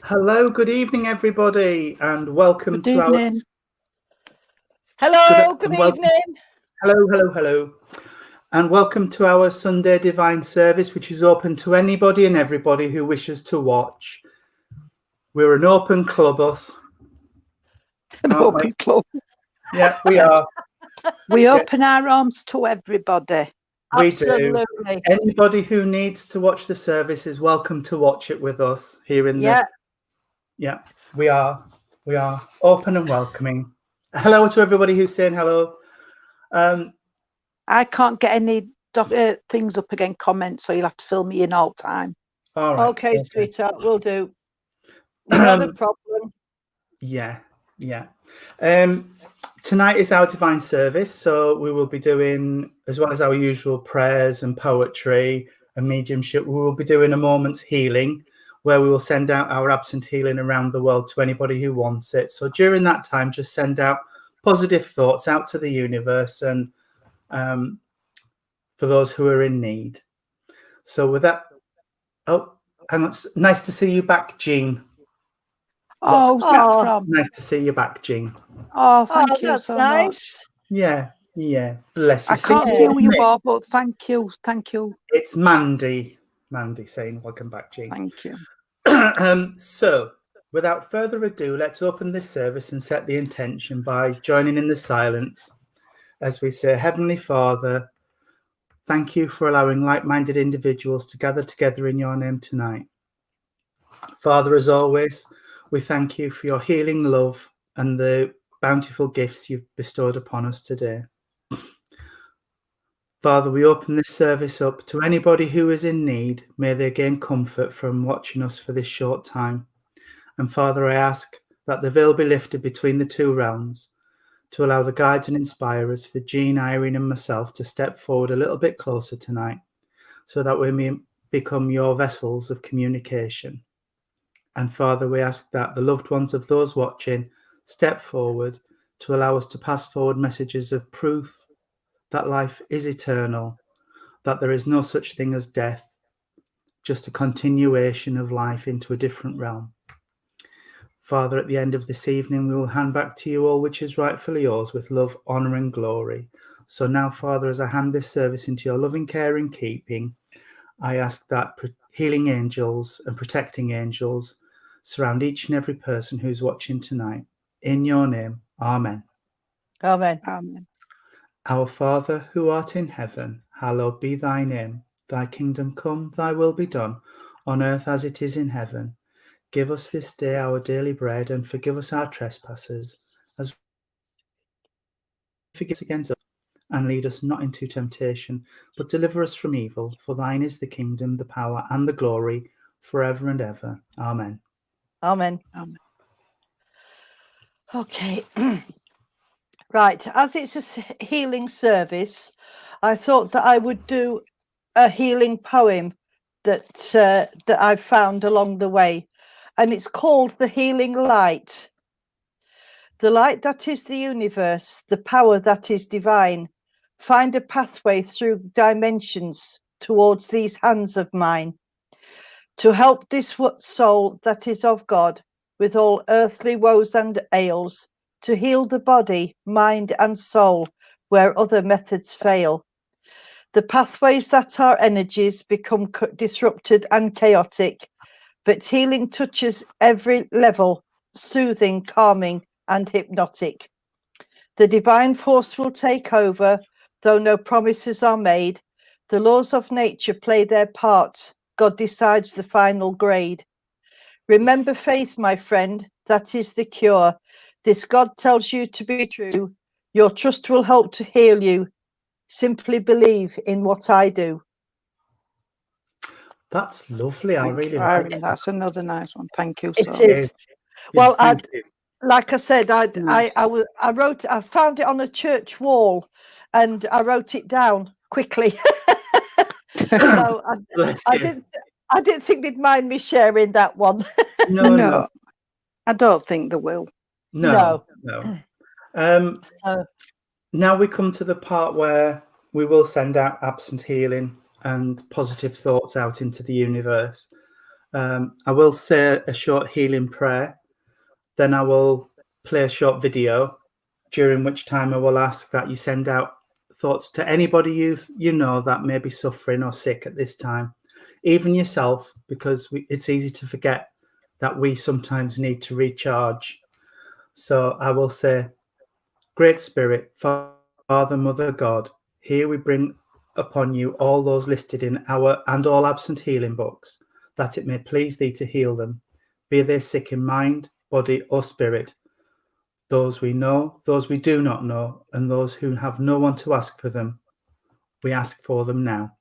Hello, good evening, everybody, and welcome Good to evening. Hello, good evening. Hello, and welcome to our Sunday Divine Service, which is open to anybody and everybody who wishes to watch. We're an open club, us. An open club. Yeah, we are. We open our arms to everybody. We Absolutely. do. Anybody who needs to watch the service is welcome to watch it with us here in the. Yeah, we are. We are open and welcoming. Hello to everybody who's saying hello. I can't get any things up again, comments, so you'll have to fill me in all time. All right. Okay, sweetheart, we'll do. Not a problem. Yeah. Tonight is our divine service, so we will be doing, as well as our usual prayers and poetry and mediumship, we will be doing a moment's healing, where we will send out our absent healing around the world to anybody who wants it. So during that time, just send out positive thoughts out to the universe and for those who are in need. So with that, hang on, nice to see you back, Jean. Oh, that's from? Nice to see you back, Jean. Oh, thank you that's so nice. much. Yeah. Bless you. I can't see who you are, but thank you. It's Mandy saying welcome back, Jean. Thank you. So, without further ado, let's open this service and set the intention by joining in the silence as we say, Heavenly Father, thank you for allowing like-minded individuals to gather together in your name tonight. Father, as always, we thank you for your healing love and the bountiful gifts you've bestowed upon us today. Father, we open this service up to anybody who is in need. May they gain comfort from watching us for this short time. And Father, I ask that the veil be lifted between the two realms to allow the guides and inspirers for Jean, Irene and myself to step forward a little bit closer tonight so that we may become your vessels of communication. And Father, we ask that the loved ones of those watching step forward to allow us to pass forward messages of proof that life is eternal, that there is no such thing as death, just a continuation of life into a different realm. Father, at the end of this evening, we will hand back to you all which is rightfully yours with love, honour and glory. So now, Father, as I hand this service into your loving care and keeping, I ask that healing angels and protecting angels surround each and every person who's watching tonight. In your name, Amen. Amen. Amen. Our Father, who art in heaven, hallowed be thy name. Thy kingdom come, thy will be done, on earth as it is in heaven. Give us this day our daily bread, and forgive us our trespasses, as we forgive against us. And lead us not into temptation, but deliver us from evil. For thine is the kingdom, the power, and the glory, forever and ever. Amen. Amen. Okay. Right. As it's a healing service, I thought that I would do a healing poem that I found along the way, and it's called The Healing Light. The light that is the universe, the power that is divine, find a pathway through dimensions towards these hands of mine, to help this soul that is of God with all earthly woes and ails, to heal the body, mind and soul where other methods fail. The pathways that are energies become disrupted and chaotic, but healing touches every level, soothing, calming and hypnotic. The divine force will take over, though no promises are made. The laws of nature play their part. God decides the final grade. Remember faith, my friend, that is the cure. This God tells you to be true. Your trust will help to heal you. Simply believe in what I do. That's lovely. I really like that. That's another nice one. Thank you. It is. Well, like I said, I found it on a church wall, and I wrote it down quickly. So I didn't think they'd mind me sharing that one. No, I don't think they will. No. Now we come to the part where we will send out absent healing and positive thoughts out into the universe. I will say a short healing prayer. Then I will play a short video, during which time I will ask that you send out thoughts to anybody you know that may be suffering or sick at this time, even yourself, because it's easy to forget that we sometimes need to recharge. So I will say, Great Spirit, Father, Mother, God, here we bring upon you all those listed in our and all absent healing books, that it may please thee to heal them, be they sick in mind, body, or spirit, those we know, those we do not know, and those who have no one to ask for them. We ask for them now.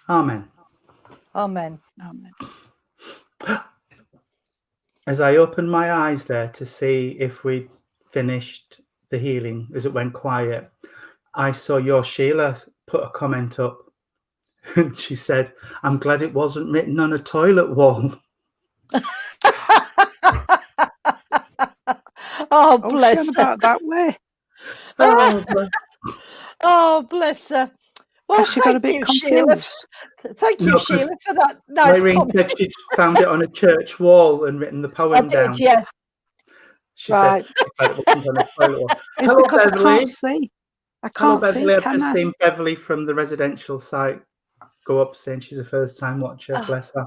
Amen. Amen. Amen. As I opened my eyes there to see if we finished the healing, as it went quiet, I saw your Sheila put a comment up. And she said, I'm glad it wasn't written on a toilet wall. Oh, Oh, bless she her. about that way. Oh, Bless her. Well, Has she got a thank bit you, Sheila. confused? Thank you, No, 'cause Sheila, for that nice Irene comment. said she'd found it on a church wall and written the I poem did, down. yes. She Right. said, glad it wasn't on a toilet wall. It's Hello, because I Beverly. can't see. I Hello, can't see, Beverly. I've can just I? seen Beverly from the residential site go up saying she's a first-time watcher. Oh. Bless her.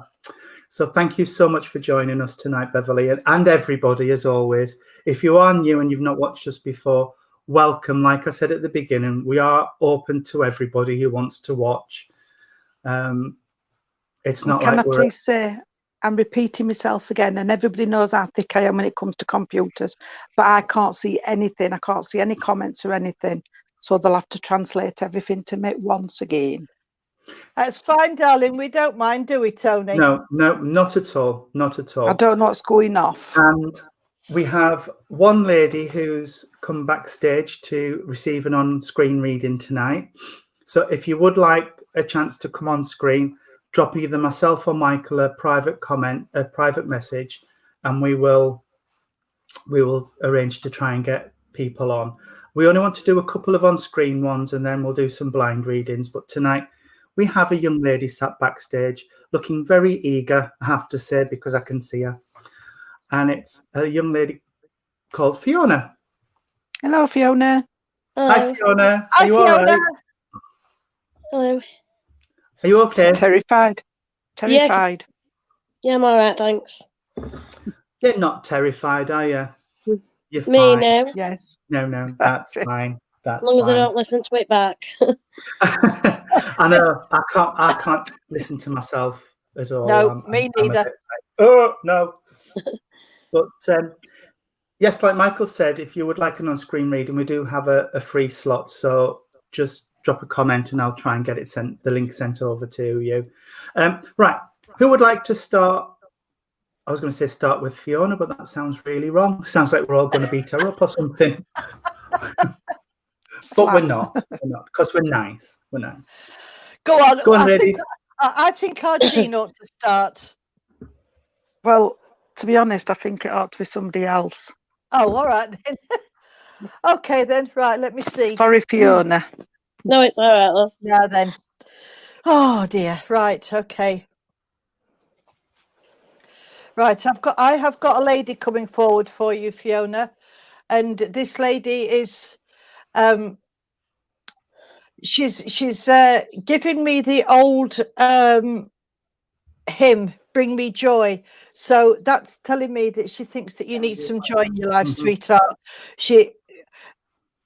So thank you so much for joining us tonight, Beverly, and everybody, as always. If you are new and you've not watched us before, welcome. Like I said at the beginning, we are open to everybody who wants to watch. It's not Can like I please say, I'm repeating myself again, and everybody knows how thick I am when it comes to computers, but I can't see anything. I can't see any comments or anything. So they'll have to translate everything to me once again. That's fine, darling. We don't mind, do we, Tony? No, not at all. Not at all. I don't know what's going off. And we have one lady who's come backstage to receive an on-screen reading tonight. So if you would like a chance to come on screen, drop either myself or Michael a private comment, a private message, and we will arrange to try and get people on. We only want to do a couple of on-screen ones, and then we'll do some blind readings. But tonight we have a young lady sat backstage looking very eager, I have to say, because I can see her. And it's a young lady called Fiona. Hello, Fiona. Hello. Hi, Fiona. Hi, Are you all Fiona. right? Hello. Are you okay? Terrified. Terrified. Yeah, I'm all right, thanks. You're not terrified, are you? You're Me, fine. no. Yes. No, that's fine. That's As long as I fine. don't listen to it back. I know. I can't listen to myself at all. No, me I'm a neither. bit like, oh no. But yes, like Michael said, if you would like an on-screen reading, we do have a free slot. So just drop a comment and I'll try and get it sent, the link sent over to you. Right. Who would like to start? I was going to say start with Fiona, but that sounds really wrong. Sounds like we're all going to beat her up or something. But we're not. We're not, because we're nice. We're nice. Go on. Go on, ladies. I think our Jean ought to start. Well, to be honest, I think it ought to be somebody else. Oh, all right then. Okay then. Right, let me see. Sorry, Fiona. No, it's all right, love. Now then. Oh dear. Right. Okay. Right. I have got a lady coming forward for you, Fiona, and this lady is she's giving me the old hymn, bring me joy. So that's telling me that she thinks that you need some joy in your life, sweetheart.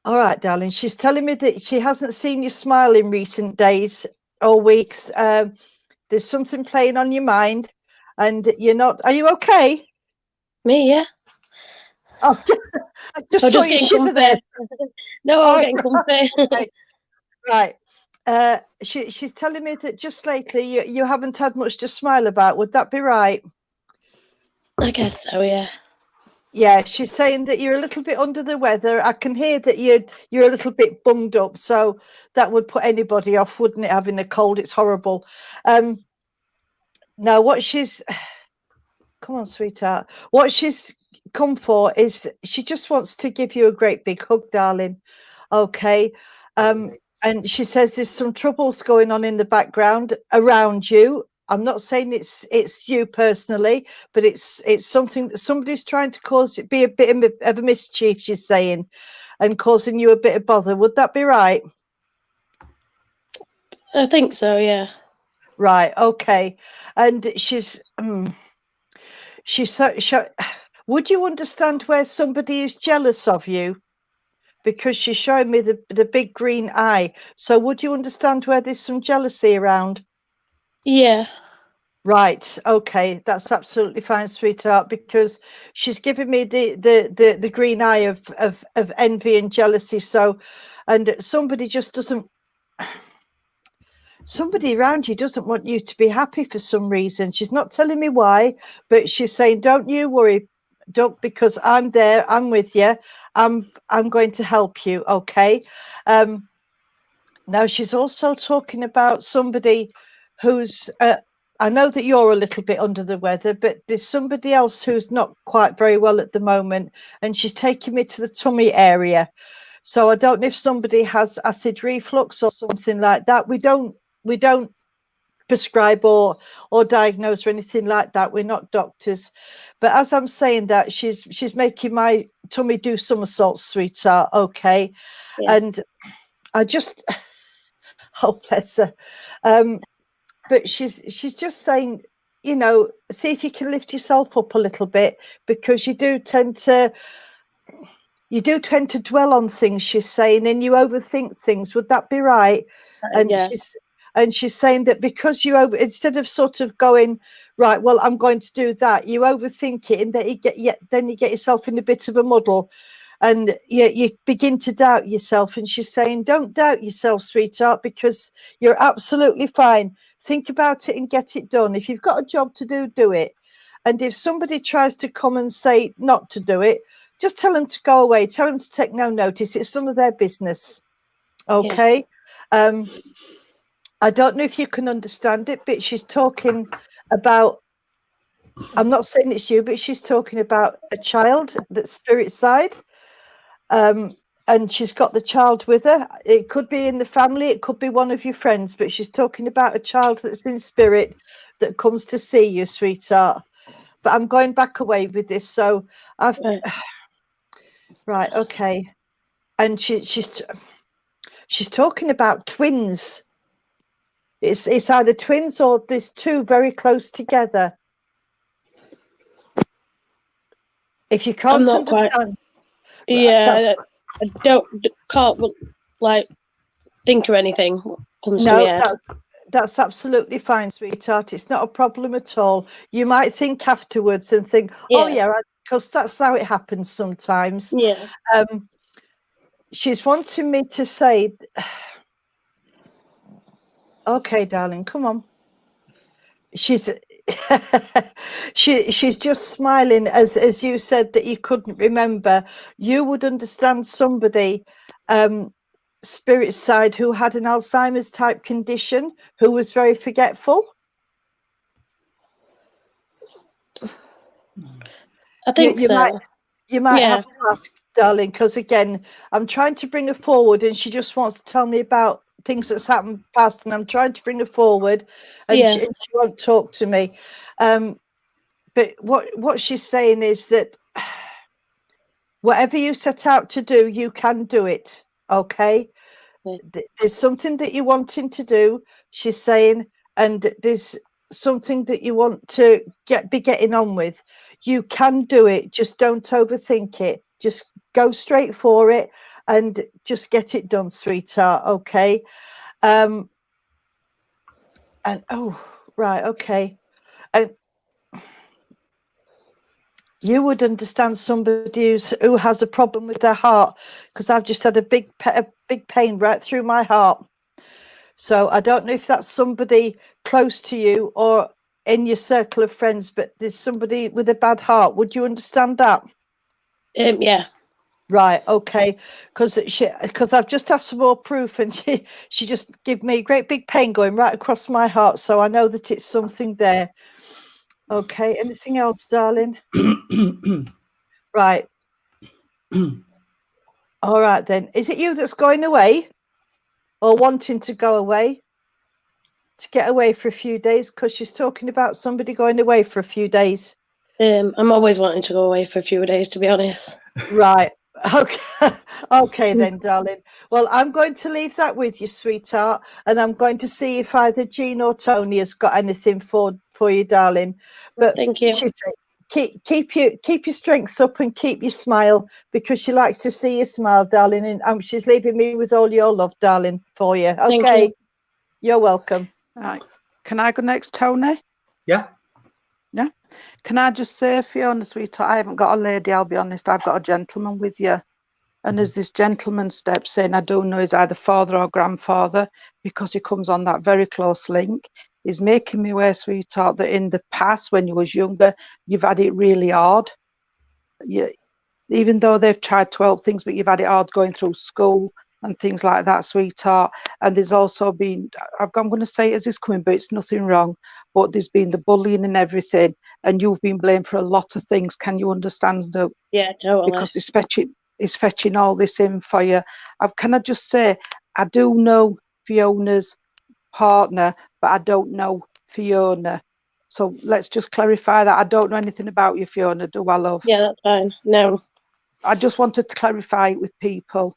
All right, darling. She's telling me that she hasn't seen you smile in recent days or weeks. There's something playing on your mind, and you're not. Are you okay? Me, yeah. Oh, I just I'm saw just you getting shiver comfy. there. No, Oh, I'm getting comfy. Right. She's telling me that just lately you haven't had much to smile about. Would that be right? I guess so, yeah. Yeah, she's saying that you're a little bit under the weather. I can hear that you're a little bit bunged up, so that would put anybody off, wouldn't it? Having a cold, it's horrible. Now, what she's come on, sweetheart. What she's come for is she just wants to give you a great big hug, darling. Okay. And she says there's some troubles going on in the background around you. I'm not saying it's you personally, but it's something that somebody's trying to cause it be a bit of a mischief, she's saying, and causing you a bit of bother. Would that be right? I think so, yeah. Right. Okay. And would you understand where somebody is jealous of you? Because she's showing me the big green eye. So would you understand where there's some jealousy around? Yeah. Right. Okay. That's absolutely fine, sweetheart, because she's giving me the green eye of envy and jealousy. So, and somebody just doesn't, somebody around you doesn't want you to be happy for some reason. She's not telling me why, but she's saying, don't you worry. Don't, because I'm there, I'm with you. I'm going to help you. Okay. Now she's also talking about somebody who's I know that you're a little bit under the weather, but there's somebody else who's not quite very well at the moment, and she's taking me to the tummy area. So I don't know if somebody has acid reflux or something like that. We don't prescribe or diagnose or anything like that. We're not doctors. But as I'm saying that, she's making my tummy do somersaults, sweetheart. Okay. Yeah. And I just oh bless her. But she's just saying, you know, see if you can lift yourself up a little bit, because you do tend to dwell on things, she's saying, and you overthink things. Would that be right? And Yeah. she's saying that because instead of sort of going, right, well, I'm going to do that, you overthink it, and then you get yourself in a bit of a muddle, and you begin to doubt yourself. And she's saying, don't doubt yourself, sweetheart, because you're absolutely fine. Think about it and get it done. If you've got a job to do, do it. And if somebody tries to come and say not to do it, just tell them to go away. Tell them to take no notice. It's none of their business. Okay. Yeah. I don't know if you can understand it, but she's talking about, I'm not saying it's you, but she's talking about a child that's spirit side. And she's got the child with her. It could be in the family, it could be one of your friends, but she's talking about a child that's in spirit that comes to see you, sweetheart. But I'm going back away with this. So right, okay. And she's talking about twins. It's either twins or there's two very close together. If you can't understand, yeah, I can't like think of anything comes to my head. That's absolutely fine, sweetheart. It's not a problem at all. You might think afterwards and think, oh yeah, because that's how it happens sometimes. Yeah. She's wanting me to say, okay, darling, come on. She's she's just smiling as you said that you couldn't remember. You would understand somebody spirit side who had an Alzheimer's type condition, who was very forgetful. I think so. You might have to ask, darling, because again, I'm trying to bring her forward and she just wants to tell me about things that's happened past, and I'm trying to bring her forward, and she won't talk to me. But what she's saying is that whatever you set out to do, you can do it. Okay. There's something that you're wanting to do, she's saying, and there's something that you want to be getting on with, you can do it. Just don't overthink it. Just go straight for it and just get it done, sweetheart. Okay. And oh, right, okay. And you would understand somebody who has a problem with their heart, because I've just had a big pain right through my heart. So I don't know if that's somebody close to you or in your circle of friends, but there's somebody with a bad heart. Would you understand that? Yeah. Right, okay. Because I've just asked for more proof, and she just gave me a great big pain going right across my heart. So I know that it's something there. Okay. Anything else, darling? Right. All right then. Is it you that's going away, or wanting to go away? To get away for a few days, because she's talking about somebody going away for a few days. I'm always wanting to go away for a few days, to be honest. Right. Okay. Okay then, darling. Well, I'm going to leave that with you, sweetheart, and I'm going to see if either Jean or Tony has got anything for you, darling. But Thank you. she said, keep your strength up and keep your smile, because she likes to see you smile, darling. And she's leaving me with all your love, darling, for you. Okay. Thank you. You're welcome. Right. Can I go next, Tony? Yeah. Yeah. Can I just say, Fiona, sweetheart, I haven't got a lady, I'll be honest, I've got a gentleman with you. And as this gentleman steps in, I don't know he's either father or grandfather, because he comes on that very close link. He's making me aware, sweetheart, that in the past, when you was younger, you've had it really hard. Even though they've tried to help things, but you've had it hard going through school and things like that, sweetheart. And there's also been, I'm going to say it as it's coming, but it's nothing wrong, but there's been the bullying and everything, and you've been blamed for a lot of things. Can you understand that? Yeah, totally. Uh-huh. Because it's fetching all this in for you. Can I just say, I do know Fiona's partner, but I don't know Fiona. So let's just clarify that. I don't know anything about you, Fiona, do I, love? Yeah, that's fine. No. I just wanted to clarify it with people.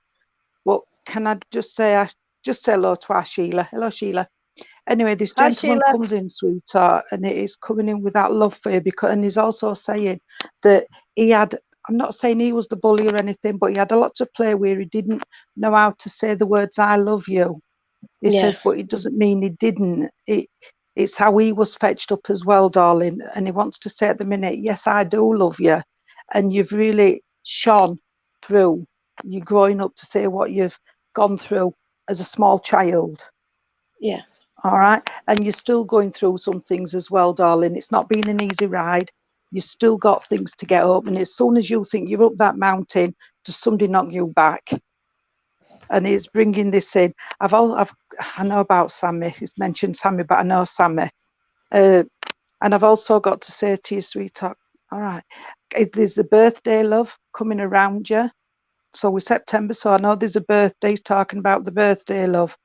But can I just say hello to our Sheila. Hello, Sheila. Anyway, this Hi, gentleman Sheila. comes in, sweetheart, and it is coming in with that love for you, and he's also saying that he had, I'm not saying he was the bully or anything, but he had a lot to play where he didn't know how to say the words "I love you." He Yeah. says, but it doesn't mean he didn't. It's how he was fetched up as well, darling. And he wants to say at the minute, yes, I do love you. And you've really shone through. You're growing up to say what you've gone through as a small child. Yeah. All right. And you're still going through some things as well, darling. It's not been an easy ride. You still got things to get up. And as soon as you think you're up that mountain, does somebody knock you back? And he's bringing this in. I know about Sammy. He's mentioned Sammy, but I know Sammy. And I've also got to say to you, sweetheart, all right, there's a birthday, love, coming around you. So we're September, so I know there's a birthday. He's talking about the birthday, love.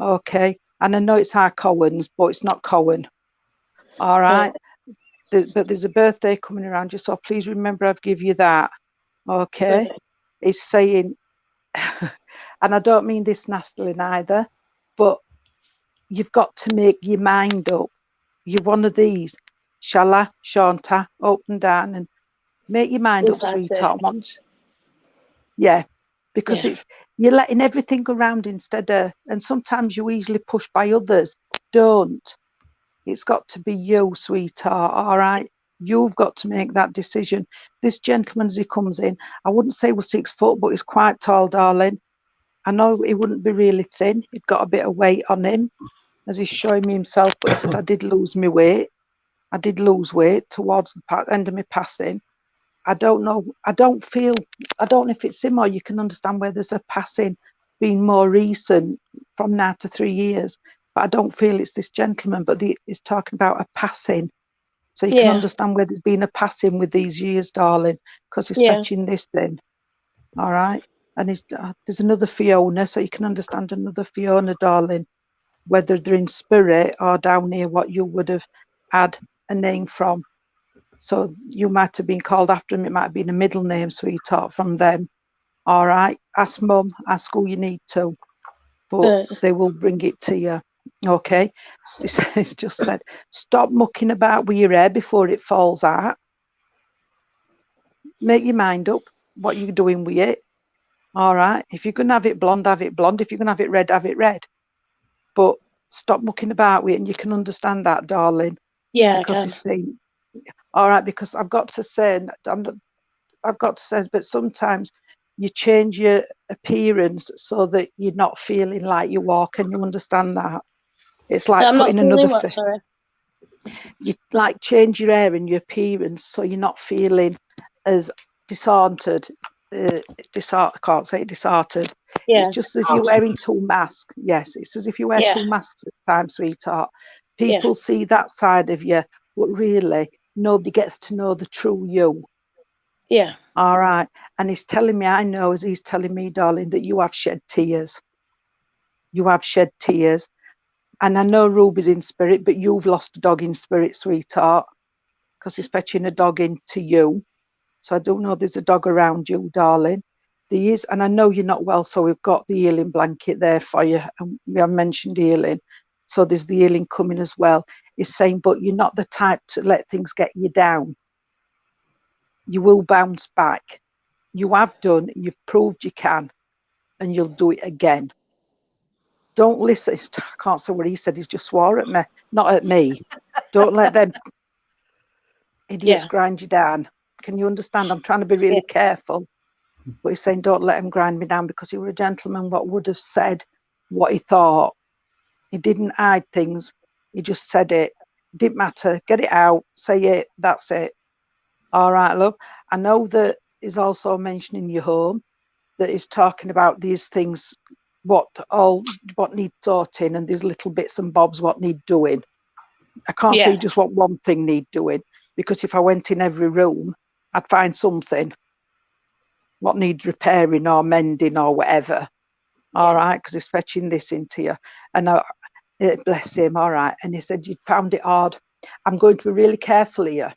Okay. And I know it's our Cohen's, but it's not Cohen. All right. But there's a birthday coming around you, so please remember I've given you that. Okay. He's saying, and I don't mean this nastily neither, but you've got to make your mind up. You're one of these. Shalla, Shanta, up and down, and make your mind up, sweetheart. Yeah, because you're letting everything go round instead of, and sometimes you're easily pushed by others. Don't. It's got to be you, sweetheart, all right? You've got to make that decision. This gentleman, as he comes in, I wouldn't say was 6 foot, but he's quite tall, darling. I know he wouldn't be really thin. He'd got a bit of weight on him, as he's showing me himself, but he said, I did lose my weight. I did lose weight towards the end of my passing. I don't know if it's him or you can understand where there's a passing being more recent from now to 3 years. But I don't feel it's this gentleman, but he's talking about a passing. So you can understand where there's been a passing with these years, darling, because he's fetching this in. All right. And there's another Fiona, so you can understand another Fiona, darling, whether they're in spirit or down here, what you would have had a name from. So you might have been called after him. It might have been a middle name, sweetheart, from them. All right. Ask mum, ask who you need to, but they will bring it to you. Okay, it's just said, stop mucking about with your hair before it falls out. Make your mind up what you're doing with it. All right. If you're going to have it blonde, have it blonde. If you're going to have it red, have it red. But stop mucking about with it, and you can understand that, darling. Yeah, Because I you can. see, all right. Because I've got to say, but sometimes you change your appearance so that you're not feeling like you are. Can you understand that? It's like I'm not putting another feeling what, sorry. you like change your hair and your appearance so you're not feeling as disheartened. I can't say disheartened. Yeah, It's just as if you're wearing two masks. Yes, it's as if you wear yeah, two masks at the time, sweetheart. yeah, People see that side of you, but really nobody gets to know the true you. yeah, All right. And he's telling me, I know as he's telling me, darling, that you have shed tears. You have shed tears. And I know Ruby's in spirit, but you've lost a dog in spirit, sweetheart, because he's fetching a dog into you. So I don't know there's a dog around you, darling. There is, and I know you're not well, so we've got the healing blanket there for you. And we have mentioned healing. So there's the healing coming as well. He's saying, but you're not the type to let things get you down. You will bounce back. You have done, you've proved you can, and you'll do it again. Don't listen. I can't say what he said. He's just swore at me, not at me. Don't let them idiots yeah, grind you down. Can you understand? I'm trying to be really yeah, careful. But he's saying, don't let him grind me down, because he were a gentleman what would have said what he thought. He didn't hide things. He just said it. It didn't matter. Get it out. Say it. That's it. All right, love. I know that he's also mentioning your home, that he's talking about these things, what need sorting, and these little bits and bobs what need doing. I can't say yeah, just what one thing need doing, because if I went in every room, I'd find something what needs repairing or mending or whatever. All right, because he's fetching this into you. And bless him, all right. And he said, you found it hard. I'm going to be really careful here,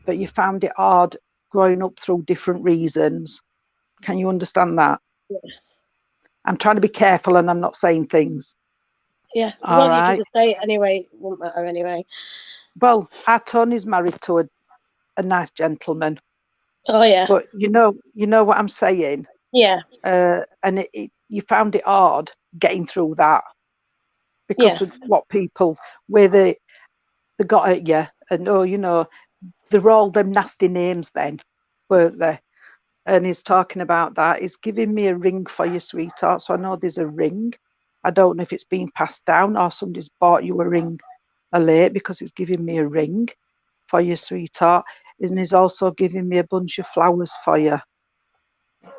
but you found it hard growing up through different reasons. Can you understand that? yeah. I'm trying to be careful and I'm not saying things. Yeah. All Well, you can right. just say it anyway. It won't matter anyway. Well, our Tony's married to a nice gentleman. Oh, yeah. But you know what I'm saying? Yeah. And you found it hard getting through that, because Yeah. of what people, where they got at you, and they're all them nasty names then, weren't they? And he's talking about that. He's giving me a ring for you, sweetheart. So I know there's a ring. I don't know if it's been passed down or somebody's bought you a ring late, because he's giving me a ring for you, sweetheart. And he's also giving me a bunch of flowers for you.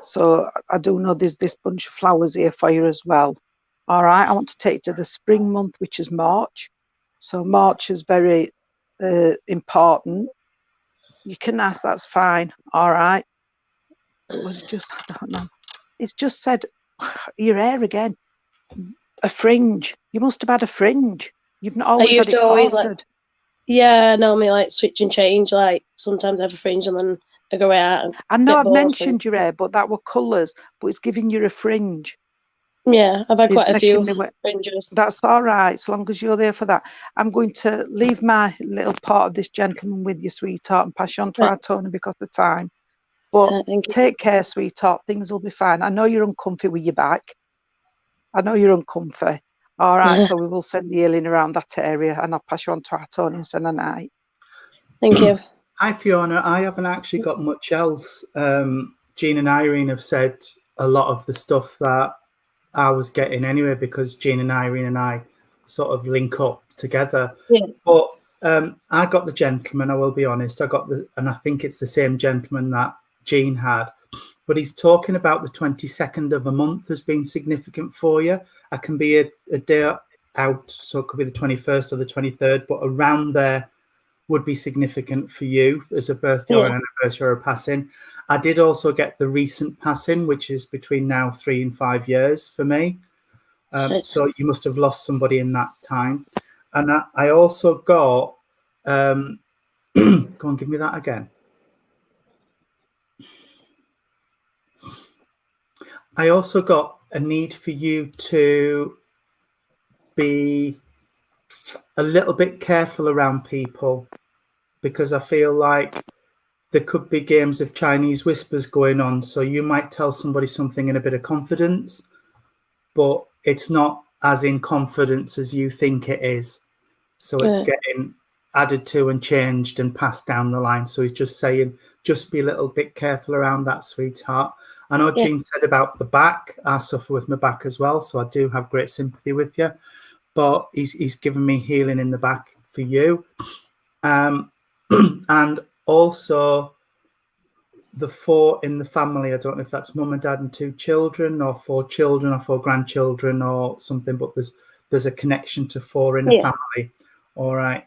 So I do know there's this bunch of flowers here for you as well. All right. I want to take to the spring month, which is March. So March is very important. You can ask, that's fine. All right. But it's just, I don't know. It's just said your hair again. A fringe. You must have had a fringe. You've not I always used had to it always parted. yeah, normally like switch and change. Like sometimes I have a fringe and then I go out and I know get I've both. mentioned your hair, but that were colours. But it's giving you a fringe. Yeah, I've had He's quite a making few me wet. fringes. That's all right, as long as you're there for that. I'm going to leave my little part of this gentleman with you, sweetheart, and pass you on to our Tony because of time. But Thank you. take care, sweetheart. Things will be fine. I know you're uncomfy with your back. I know you're uncomfy. All right, so we will send the healing around that area, and I'll pass you on to our Tony and send a night. Thank you. Hi, Fiona. I haven't actually got much else. Jean and Irene have said a lot of the stuff that I was getting anyway, because Jean and Irene and I sort of link up together. Yeah. But I got the gentleman, I will be honest. And I think it's the same gentleman that Jean had. But he's talking about the 22nd of a month as being significant for you. I can be a day out, so it could be the 21st or the 23rd, but around there would be significant for you as a birthday or an anniversary or a passing. I did also get the recent passing, which is between now 3 and 5 years for me. So you must have lost somebody in that time. And I also got, go on, give me that again. I also got a need for you to be a little bit careful around people, because I feel like there could be games of Chinese whispers going on. So you might tell somebody something in a bit of confidence, but it's not as in confidence as you think it is. So it's getting added to and changed and passed down the line. So he's just saying, just be a little bit careful around that, sweetheart. I know Jean said about the back. I suffer with my back as well, so I do have great sympathy with you. But he's given me healing in the back for you. And also the 4 in the family. I don't know if that's mum and dad and 2 children, or 4 children, or 4 grandchildren, or something. But there's a connection to 4 in the family. All right.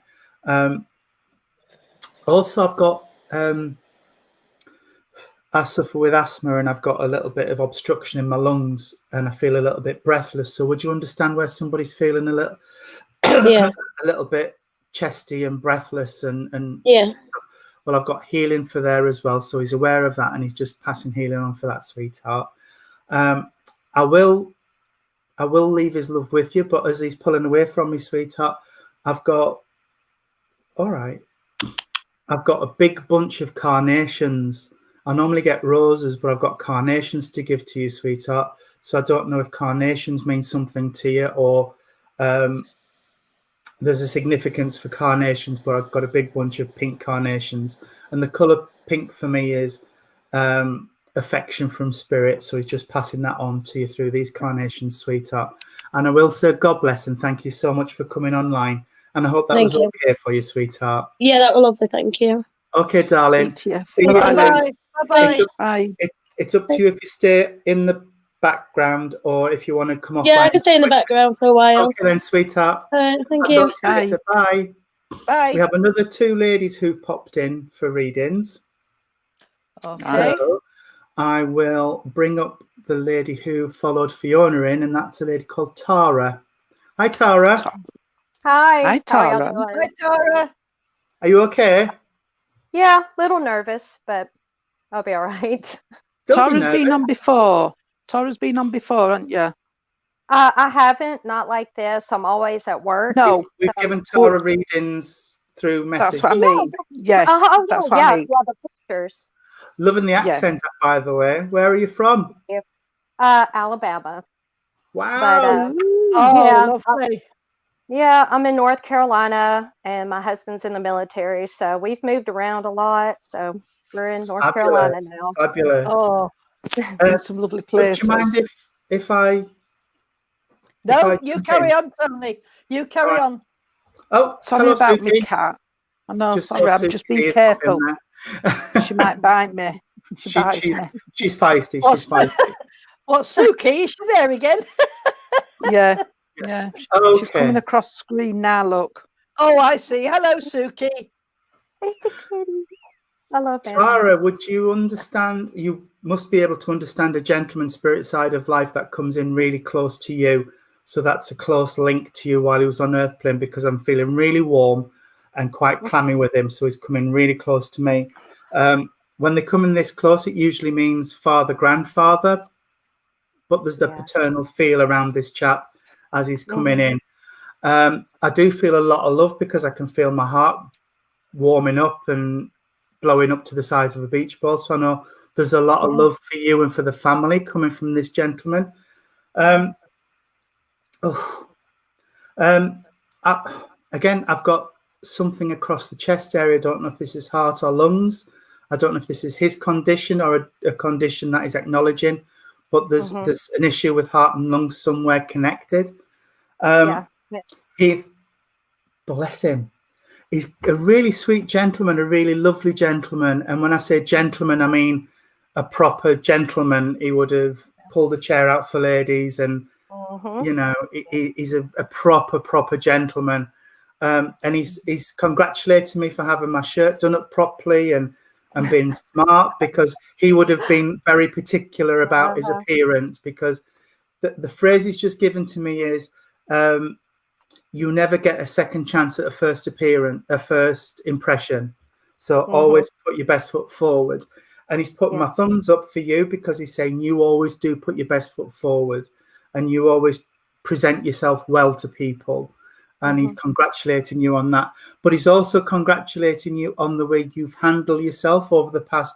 Also, I've got I suffer with asthma, and I've got a little bit of obstruction in my lungs, and I feel a little bit breathless. So would you understand where somebody's feeling a little a little bit chesty and breathless, and well, I've got healing for there as well. So he's aware of that, and he's just passing healing on for that, sweetheart. I will leave his love with you, but as he's pulling away from me, sweetheart, I've got a big bunch of carnations. I normally get roses, but I've got carnations to give to you, sweetheart. So I don't know if carnations mean something to you, or there's a significance for carnations, but I've got a big bunch of pink carnations. And the colour pink for me is affection from spirit. So he's just passing that on to you through these carnations, sweetheart. And I will say God bless, and thank you so much for coming online. And I hope that was okay for you, sweetheart. Yeah, that was lovely. Thank you. Okay, darling. See you. See you soon. Bye. Bye. It's up to you if you stay in the background or if you want to come off. Yeah, I can stay in the background for a while. Okay then, sweetheart. Thank I'll you. talk to you later. Bye. Bye. We have another 2 ladies who've popped in for readings. Okay. So I will bring up the lady who followed Fiona in, and that's a lady called Tara. Hi, Tara. Hi. Hi, How are y'all Tara. doing? Hi, Tara. Are you okay? Yeah, a little nervous, but I'll be all right. Don't be Tara's been nervous. on before. Tara's been on before, haven't you? I haven't, not like this. I'm always at work. No, We've So- given Tara readings through message. that's what I mean. Yeah, Oh, that's yeah, what I mean. yeah, the pictures. Loving the accent, by the way. Where are you from? Alabama. Wow. Oh, Yeah, lovely. Yeah, I'm in North Carolina, and my husband's in the military, so we've moved around a lot. So we're in North Carolina now. Fabulous. Oh, in some lovely Do places. you mind if I... no, if I you jump carry in? on, Tony. You carry Right. on. Oh, Sorry hello, about Suki. me cat. I know, Just sorry, saw I'm Suki just being is up in careful. there. She might bite me. She bites me. She's feisty. What's She's feisty. What's Suki? Is she there again? Yeah, yeah. Okay. She's coming across the screen now, look. Oh, I see. Hello, Suki. It's a kitty. I love animals. Tara, would you understand? You must be able to understand a gentleman spirit side of life that comes in really close to you. So that's a close link to you while he was on Earth plane, because I'm feeling really warm and quite clammy with him. So he's coming really close to me. When they come in this close, it usually means father, grandfather. But there's the paternal feel around this chap as he's coming in. I do feel a lot of love because I can feel my heart warming up and blowing up to the size of a beach ball. So I know there's a lot of love for you and for the family coming from this gentleman. Again, I've got something across the chest area. I don't know if this is heart or lungs. I don't know if this is his condition or a condition that he's acknowledging, but there's an issue with heart and lungs somewhere connected. He's, bless him, he's a really sweet gentleman, a really lovely gentleman. And when I say gentleman, I mean a proper gentleman. He would have pulled a chair out for ladies, and you know, he's a proper gentleman. And he's congratulating me for having my shirt done up properly and being smart, because he would have been very particular about his appearance, because the phrase he's just given to me is, you never get a second chance at a first impression. So always put your best foot forward. And he's put my thumbs up for you, because he's saying you always do put your best foot forward and you always present yourself well to people. and he's congratulating you on that. But he's also congratulating you on the way you've handled yourself over the past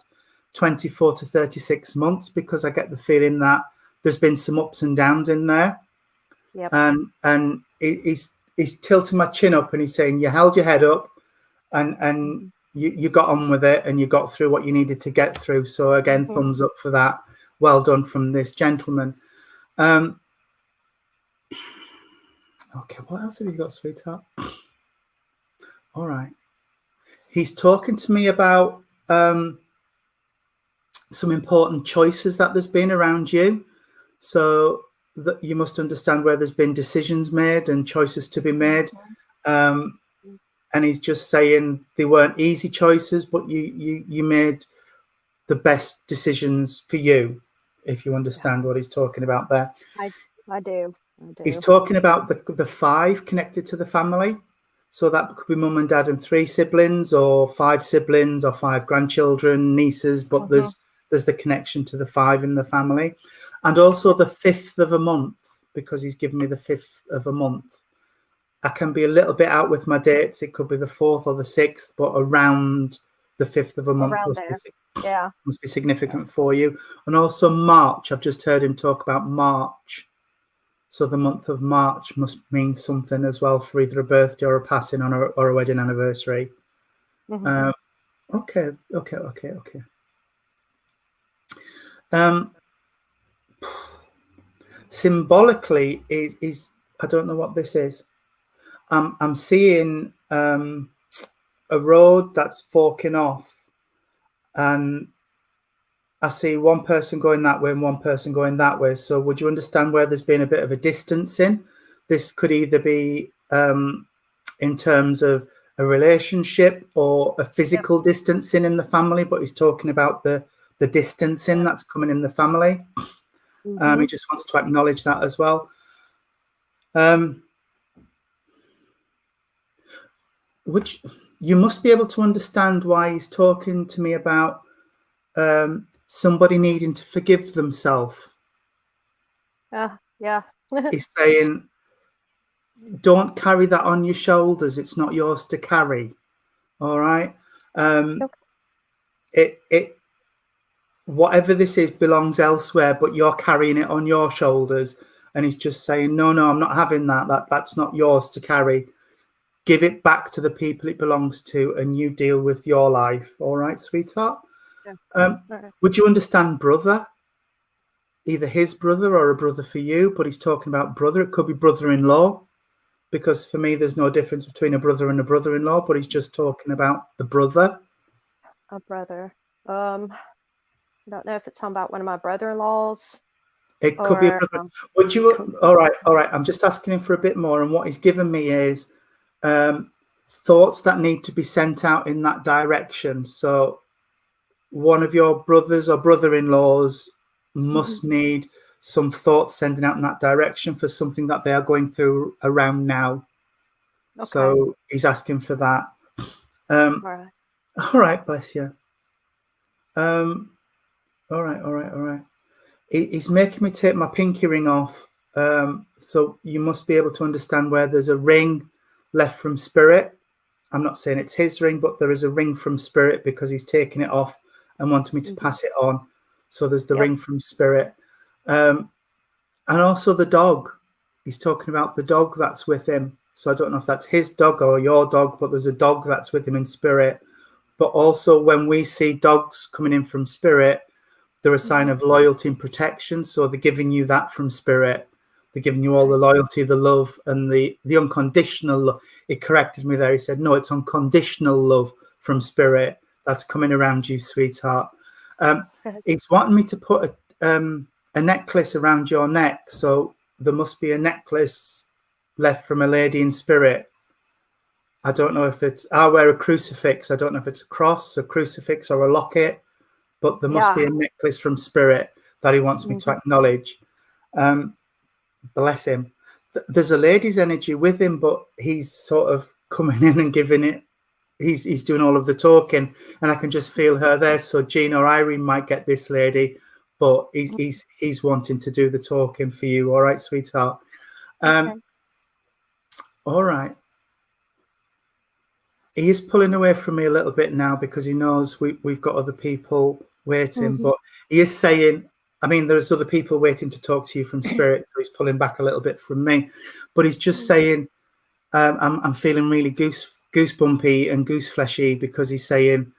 24 to 36 months, because I get the feeling that there's been some ups and downs in there. Yep. And he's tilting my chin up and he's saying, you held your head up and you got on with it and you got through what you needed to get through. So again, thumbs up for that. Well done from this gentleman. Okay, what else have you got, sweetheart? All right. He's talking to me about some important choices that there's been around you. So that you must understand where there's been decisions made and choices to be made. And he's just saying they weren't easy choices, but you made the best decisions for you, if you understand what he's talking about there. I do. He's talking about the 5 connected to the family. So that could be mum and dad and 3 siblings, or 5 siblings, or 5 grandchildren, nieces, but there's the connection to the 5 in the family. And also the 5th of a month, because he's given me the 5th of a month. I can be a little bit out with my dates. It could be the 4th or the 6th, but around the 5th of a month must be significant for you. And also March. I've just heard him talk about March. So the month of March must mean something as well, for either a birthday or a passing on or a wedding anniversary. Okay. Symbolically is I don't know what this is. I'm seeing a road that's forking off, and I see one person going that way and one person going that way. So would you understand where there's been a bit of a distancing? This could either be in terms of a relationship or a physical distancing in the family, but he's talking about the distancing that's coming in the family. He just wants to acknowledge that as well. Which you must be able to understand why he's talking to me about somebody needing to forgive themselves. Yeah. He's saying, don't carry that on your shoulders. It's not yours to carry. All right. It whatever this is belongs elsewhere, but you're carrying it on your shoulders. And he's just saying, no, I'm not having that. That's not yours to carry. Give it back to the people it belongs to, and you deal with your life. All right, sweetheart? Would you understand brother? Either his brother or a brother for you, but he's talking about brother. It could be brother-in-law, because for me, there's no difference between a brother and a brother-in-law, but he's just talking about the brother. A brother. I don't know if it's talking about one of my brother-in-laws. It could be a brother. Would you? All right. I'm just asking him for a bit more, and what he's given me is thoughts that need to be sent out in that direction. So one of your brothers or brother-in-laws must need some thoughts sending out in that direction for something that they are going through around now. Okay. So he's asking for that. All right, bless you. All right. He's making me take my pinky ring off. So you must be able to understand where there's a ring left from spirit. I'm not saying it's his ring, but there is a ring from spirit, because he's taking it off and wanting me to pass it on. So there's the ring from spirit. And also the dog. He's talking about the dog that's with him. So I don't know if that's his dog or your dog, but there's a dog that's with him in spirit. But also when we see dogs coming in from spirit, they're a sign of loyalty and protection. So they're giving you that from spirit. They're giving you all the loyalty, the love, and the unconditional love. He corrected me there. He said, no, it's unconditional love from spirit that's coming around you, sweetheart. He's wanting me to put a necklace around your neck. So there must be a necklace left from a lady in spirit. I don't know if it's, I wear a crucifix. I don't know if it's a cross, a crucifix, or a locket, but there must be a necklace from spirit that he wants me to acknowledge. Bless him. There's a lady's energy with him, but he's sort of coming in and giving it. He's doing all of the talking, and I can just feel her there. So Jean or Irene might get this lady, but he's wanting to do the talking for you. All right, sweetheart. All right. He is pulling away from me a little bit now because he knows we've got other people waiting. But he is saying, I mean, there's other people waiting to talk to you from spirit, so he's pulling back a little bit from me. But he's just saying, I'm feeling really goosebumpy and goose fleshy because he's saying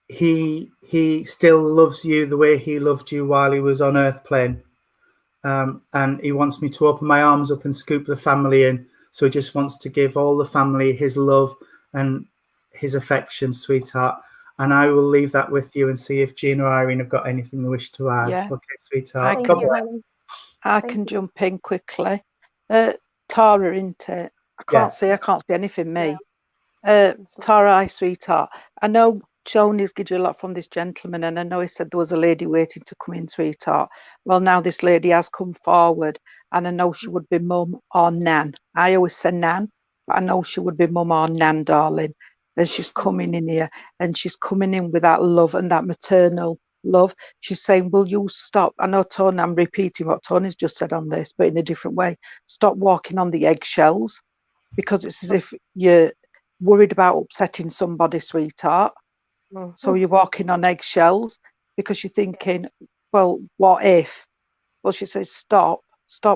he still loves you the way he loved you while he was on Earth plane. And he wants me to open my arms up and scoop the family in. So he just wants to give all the family his love and his affection, sweetheart. And I will leave that with you and see if Jean or Irene have got anything they wish to add. Yeah. Okay, sweetheart. Thank God you, bless. honey. I Thank can you. jump in quickly. Tara, isn't it? I can't see anything, me. Tara, hi, sweetheart. I know Tony's given you a lot from this gentleman, and I know he said there was a lady waiting to come in, sweetheart. Well, now this lady has come forward, and I know she would be mum or nan. I always say nan, but I know she would be mum or nan, darling. And she's coming in here, and she's coming in with that love and that maternal love. She's saying, will you stop? I know, Tony, I'm repeating what Tony's just said on this, but in a different way. Stop walking on the eggshells, because it's as if you're worried about upsetting somebody, sweetheart. So you're walking on eggshells because you're thinking, well, what if? Well, she says, stop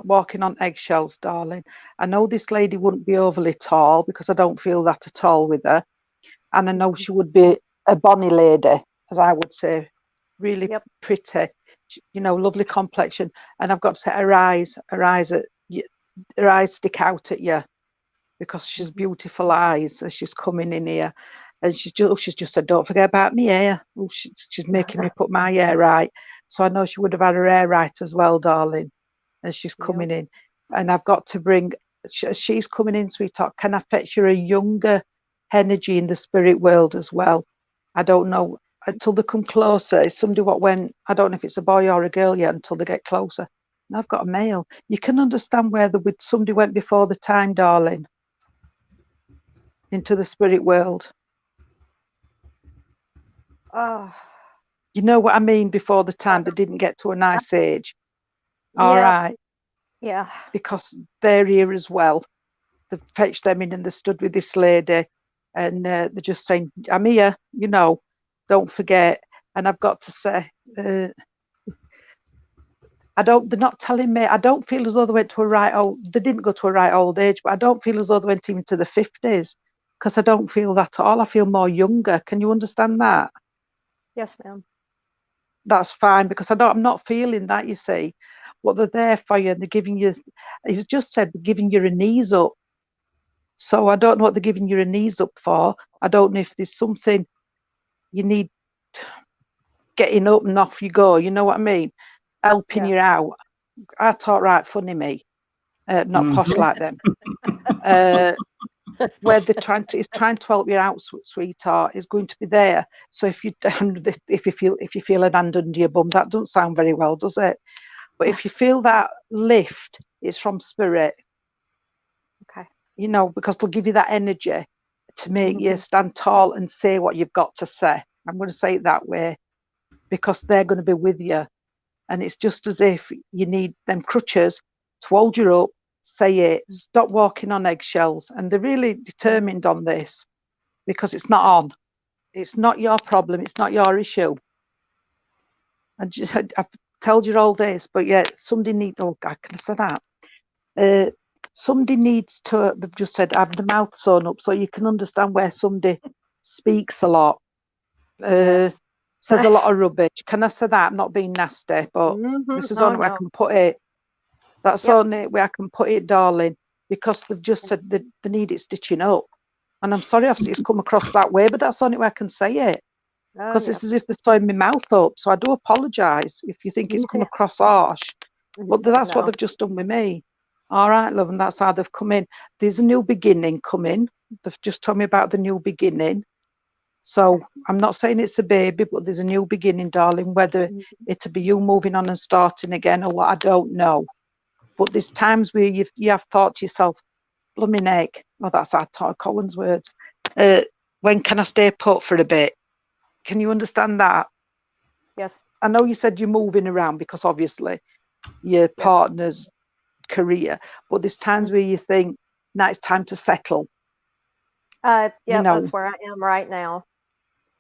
walking on eggshells, darling. I know this lady wouldn't be overly tall because I don't feel that at all with her. And I know she would be a bonny lady, as I would say, really pretty, you know, lovely complexion. And I've got to say, her eyes stick out at you because she's beautiful eyes as she's coming in here. And she's just said, don't forget about me hair. Oh, she's making me put my hair right. So I know she would have had her hair right as well, darling, as she's coming in. And I've got to bring, as she's coming in, sweetheart, can I fetch her a younger energy in the spirit world as well? I don't know until they come closer. It's somebody what went, I don't know if it's a boy or a girl yet until they get closer. And I've got a male. You can understand where somebody went before the time, darling, into the spirit world. You know what I mean? Before the time, they didn't get to a nice age. All right. Yeah. Because they're here as well. They've fetched them in and they stood with this lady, and they're just saying, I'm here, you know, don't forget. And I've got to say, they're not telling me, I don't feel as though they went to they didn't go to a right old age, but I don't feel as though they went even to the 50s, because I don't feel that at all. I feel more younger. Can you understand that? Yes, ma'am. That's fine, because I'm not feeling that, you see. What they're there for you, and they're giving you, he's just said, giving you a knees up. So I don't know what they're giving you a knees up for. I don't know if there's something you need getting up and off you go. You know what I mean? Helping you out. I talk right funny, me. Not posh like them. Where they're trying to help you out, sweetheart, is going to be there. So if you feel an hand under your bum, that doesn't sound very well, does it? But if you feel that lift, it's from spirit. Okay. You know, because they'll give you that energy to make you stand tall and say what you've got to say. I'm going to say it that way, because they're going to be with you. And it's just as if you need them crutches to hold you up, say it, stop walking on eggshells. And they're really determined on this, because it's not on. It's not your problem. It's not your issue. And I've told you all this, but yet somebody needs, oh God, can I say that? Somebody needs to, they've just said, have the mouth sewn up, so you can understand where somebody speaks a lot, says a lot of rubbish. Can I say that? I'm not being nasty, but this is the only way I can put it. That's the only way I can put it, darling, because they've just said they need it stitching up. And I'm sorry if it's come across that way, but that's the only way I can say it. Because it's as if they're throwing my mouth up. So I do apologise if you think it's come across harsh. But that's what they've just done with me. All right, love, and that's how they've come in. There's a new beginning coming. They've just told me about the new beginning. So I'm not saying it's a baby, but there's a new beginning, darling. Whether it'll be you moving on and starting again or what, I don't know. But there's times where you have thought to yourself, blooming egg. Oh, that's our Todd Cohen's words. When can I stay put for a bit? Can you understand that? Yes. I know you said you're moving around because obviously your partner's career, but there's times where you think, now it's time to settle. Yeah, You know. that's where I am right now.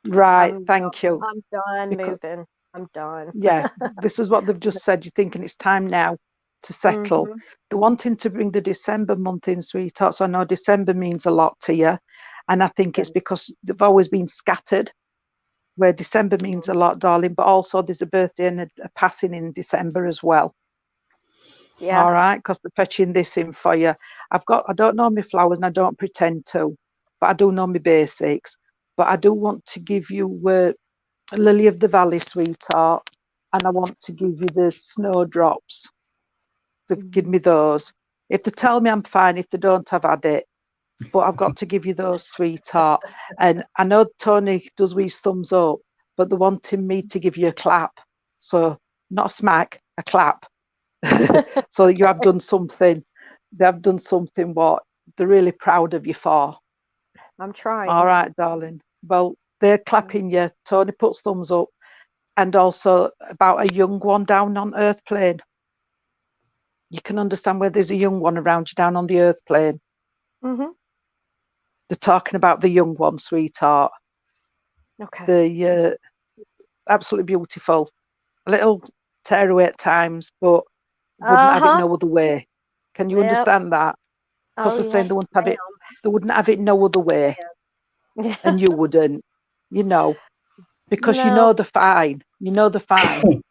Right, I'm thank you. I'm done Because- moving. I'm done. Yeah, this is what they've just said. You're thinking it's time now to settle. Mhm. They're wanting to bring the December month in, sweetheart. So I know December means a lot to you. And I think it's because they've always been scattered, where December means a lot, darling. But also there's a birthday and a passing in December as well. Yeah. All right, because they're fetching this in for you. I don't know my flowers and I don't pretend to, but I do know my basics. But I do want to give you Lily of the Valley, sweetheart, and I want to give you the snowdrops. They've given me those. If they tell me I'm fine, if they don't, I've had it. But I've got to give you those, sweetheart. And I know Tony does his thumbs up, but they're wanting me to give you a clap. So not a smack, a clap. So you have done something. They have done something what they're really proud of you for. I'm trying. All right, darling. Well, they're clapping you. Tony puts thumbs up. And also about a young one down on Earth plane. You can understand where there's a young one around you down on the Earth plane. Mhm. They're talking about the young one, sweetheart. Okay. The absolutely beautiful. A little tearaway at times, but wouldn't have it no other way. Can you Yep. understand that? Because they're saying they wouldn't have it. They wouldn't have it no other way, Yeah. and you wouldn't. You know, because you No. know they're fine. You know they're fine.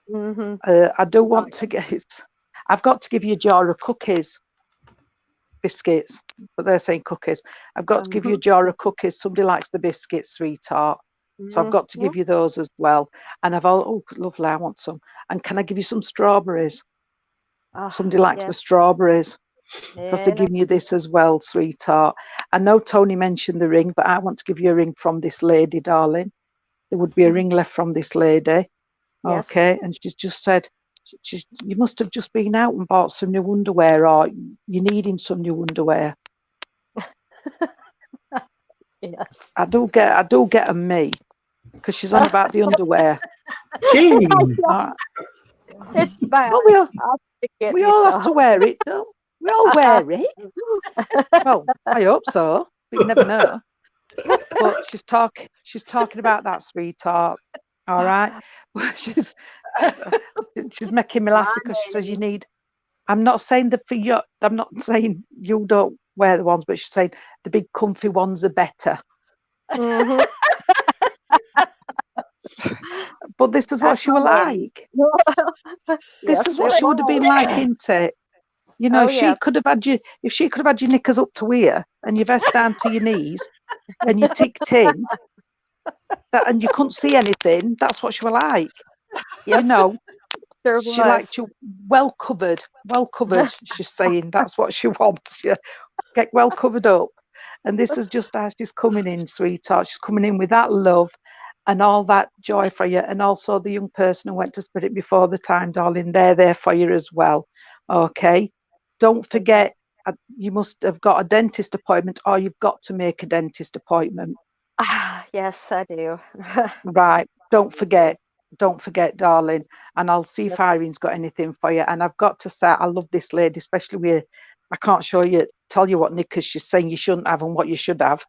Mhm. I do want to get it. I've got to give you a jar of cookies, biscuits, but they're saying cookies. I've got to give you a jar of cookies. Somebody likes the biscuits, sweetheart. So I've got to give you those as well. And oh, lovely, I want some. And can I give you some strawberries? Somebody likes the strawberries because they're giving you this as well, sweetheart. I know Tony mentioned the ring, but I want to give you a ring from this lady, darling. There would be a ring left from this lady. Yes. Okay, and she's just said, you must have just been out and bought some new underwear, or you're needing some new underwear. Yes. I do get a me, because she's on about the underwear. Jean. It's bad. Well, I'll stick it we all have to myself. wear it. Don't we all wear it? Well, I hope so, but you never know. But she's talking about that, sweetheart. All right, she's making me laugh because she says you need. I'm not saying that for you. I'm not saying you don't wear the ones, but she's saying the big comfy ones are better. Mhm. But this is what That's she was my lady. like. This is what she would have been like, isn't it? You know, Oh, if she yes. could have had you, if she could have had your knickers up to here and your vest down to your knees, and you ticked in, and you couldn't see anything, that's what she was like. Yes. You know, Sure she was. liked you well covered. She's saying that's what she wants. You get well covered up. And this is just how she's coming in, sweetheart. She's coming in with that love and all that joy for you. And also the young person who went to Spirit before the time, darling, they're there for you as well. Okay. Don't forget, you must have got a dentist appointment, or you've got to make a dentist appointment. Yes, I do. Right. Don't forget, darling. And I'll see if Irene's got anything for you. And I've got to say, I love this lady, especially with, I can't tell you what knickers she's saying you shouldn't have and what you should have.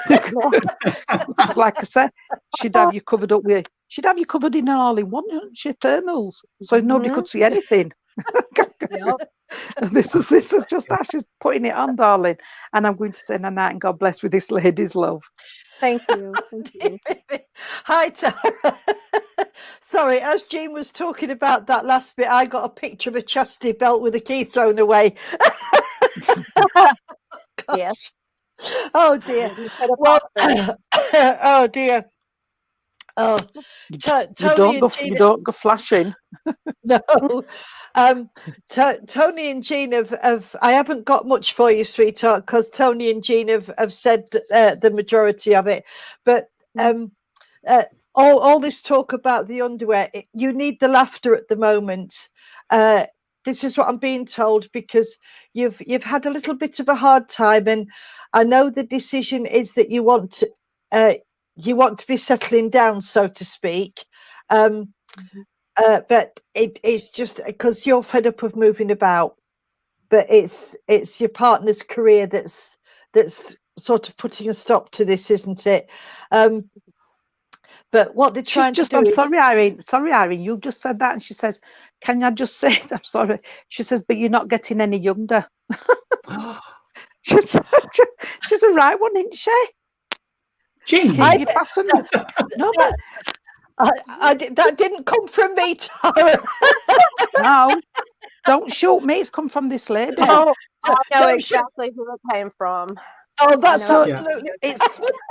Because like I said, she'd have you covered in an all-in-one, wouldn't she? Thermals. So nobody could see anything. And this is just how she's putting it on, darling. And I'm going to say night and God bless with this lady's love. Thank you. Thank you. Hi, Tara. Sorry, as Jean was talking about that last bit, I got a picture of a chastity belt with a key thrown away. Yes. Oh dear. Well, oh dear. Oh, Tony and Jean. You don't go flashing. No. Tony and Jean have I haven't got much for you, sweetheart, because Tony and Jean have said the majority of it. But all this talk about the underwear, you need the laughter at the moment. This is what I'm being told, because you've had a little bit of a hard time, and I know the decision is that you want to be settling down, so to speak. But it's just because you're fed up of moving about. but it's your partner's career that's sort of putting a stop to this, isn't it? But what they're trying to do I'm is, sorry, Irene, you just said that, and she says, can I just say, I'm sorry, she says, but you're not getting any younger. she's a right one, isn't she? Jean, You fastened. No, but that didn't come from me, Tara. no, don't shoot me. It's come from this lady. Oh, I know Don't exactly who it came from. Oh, that's know. absolutely.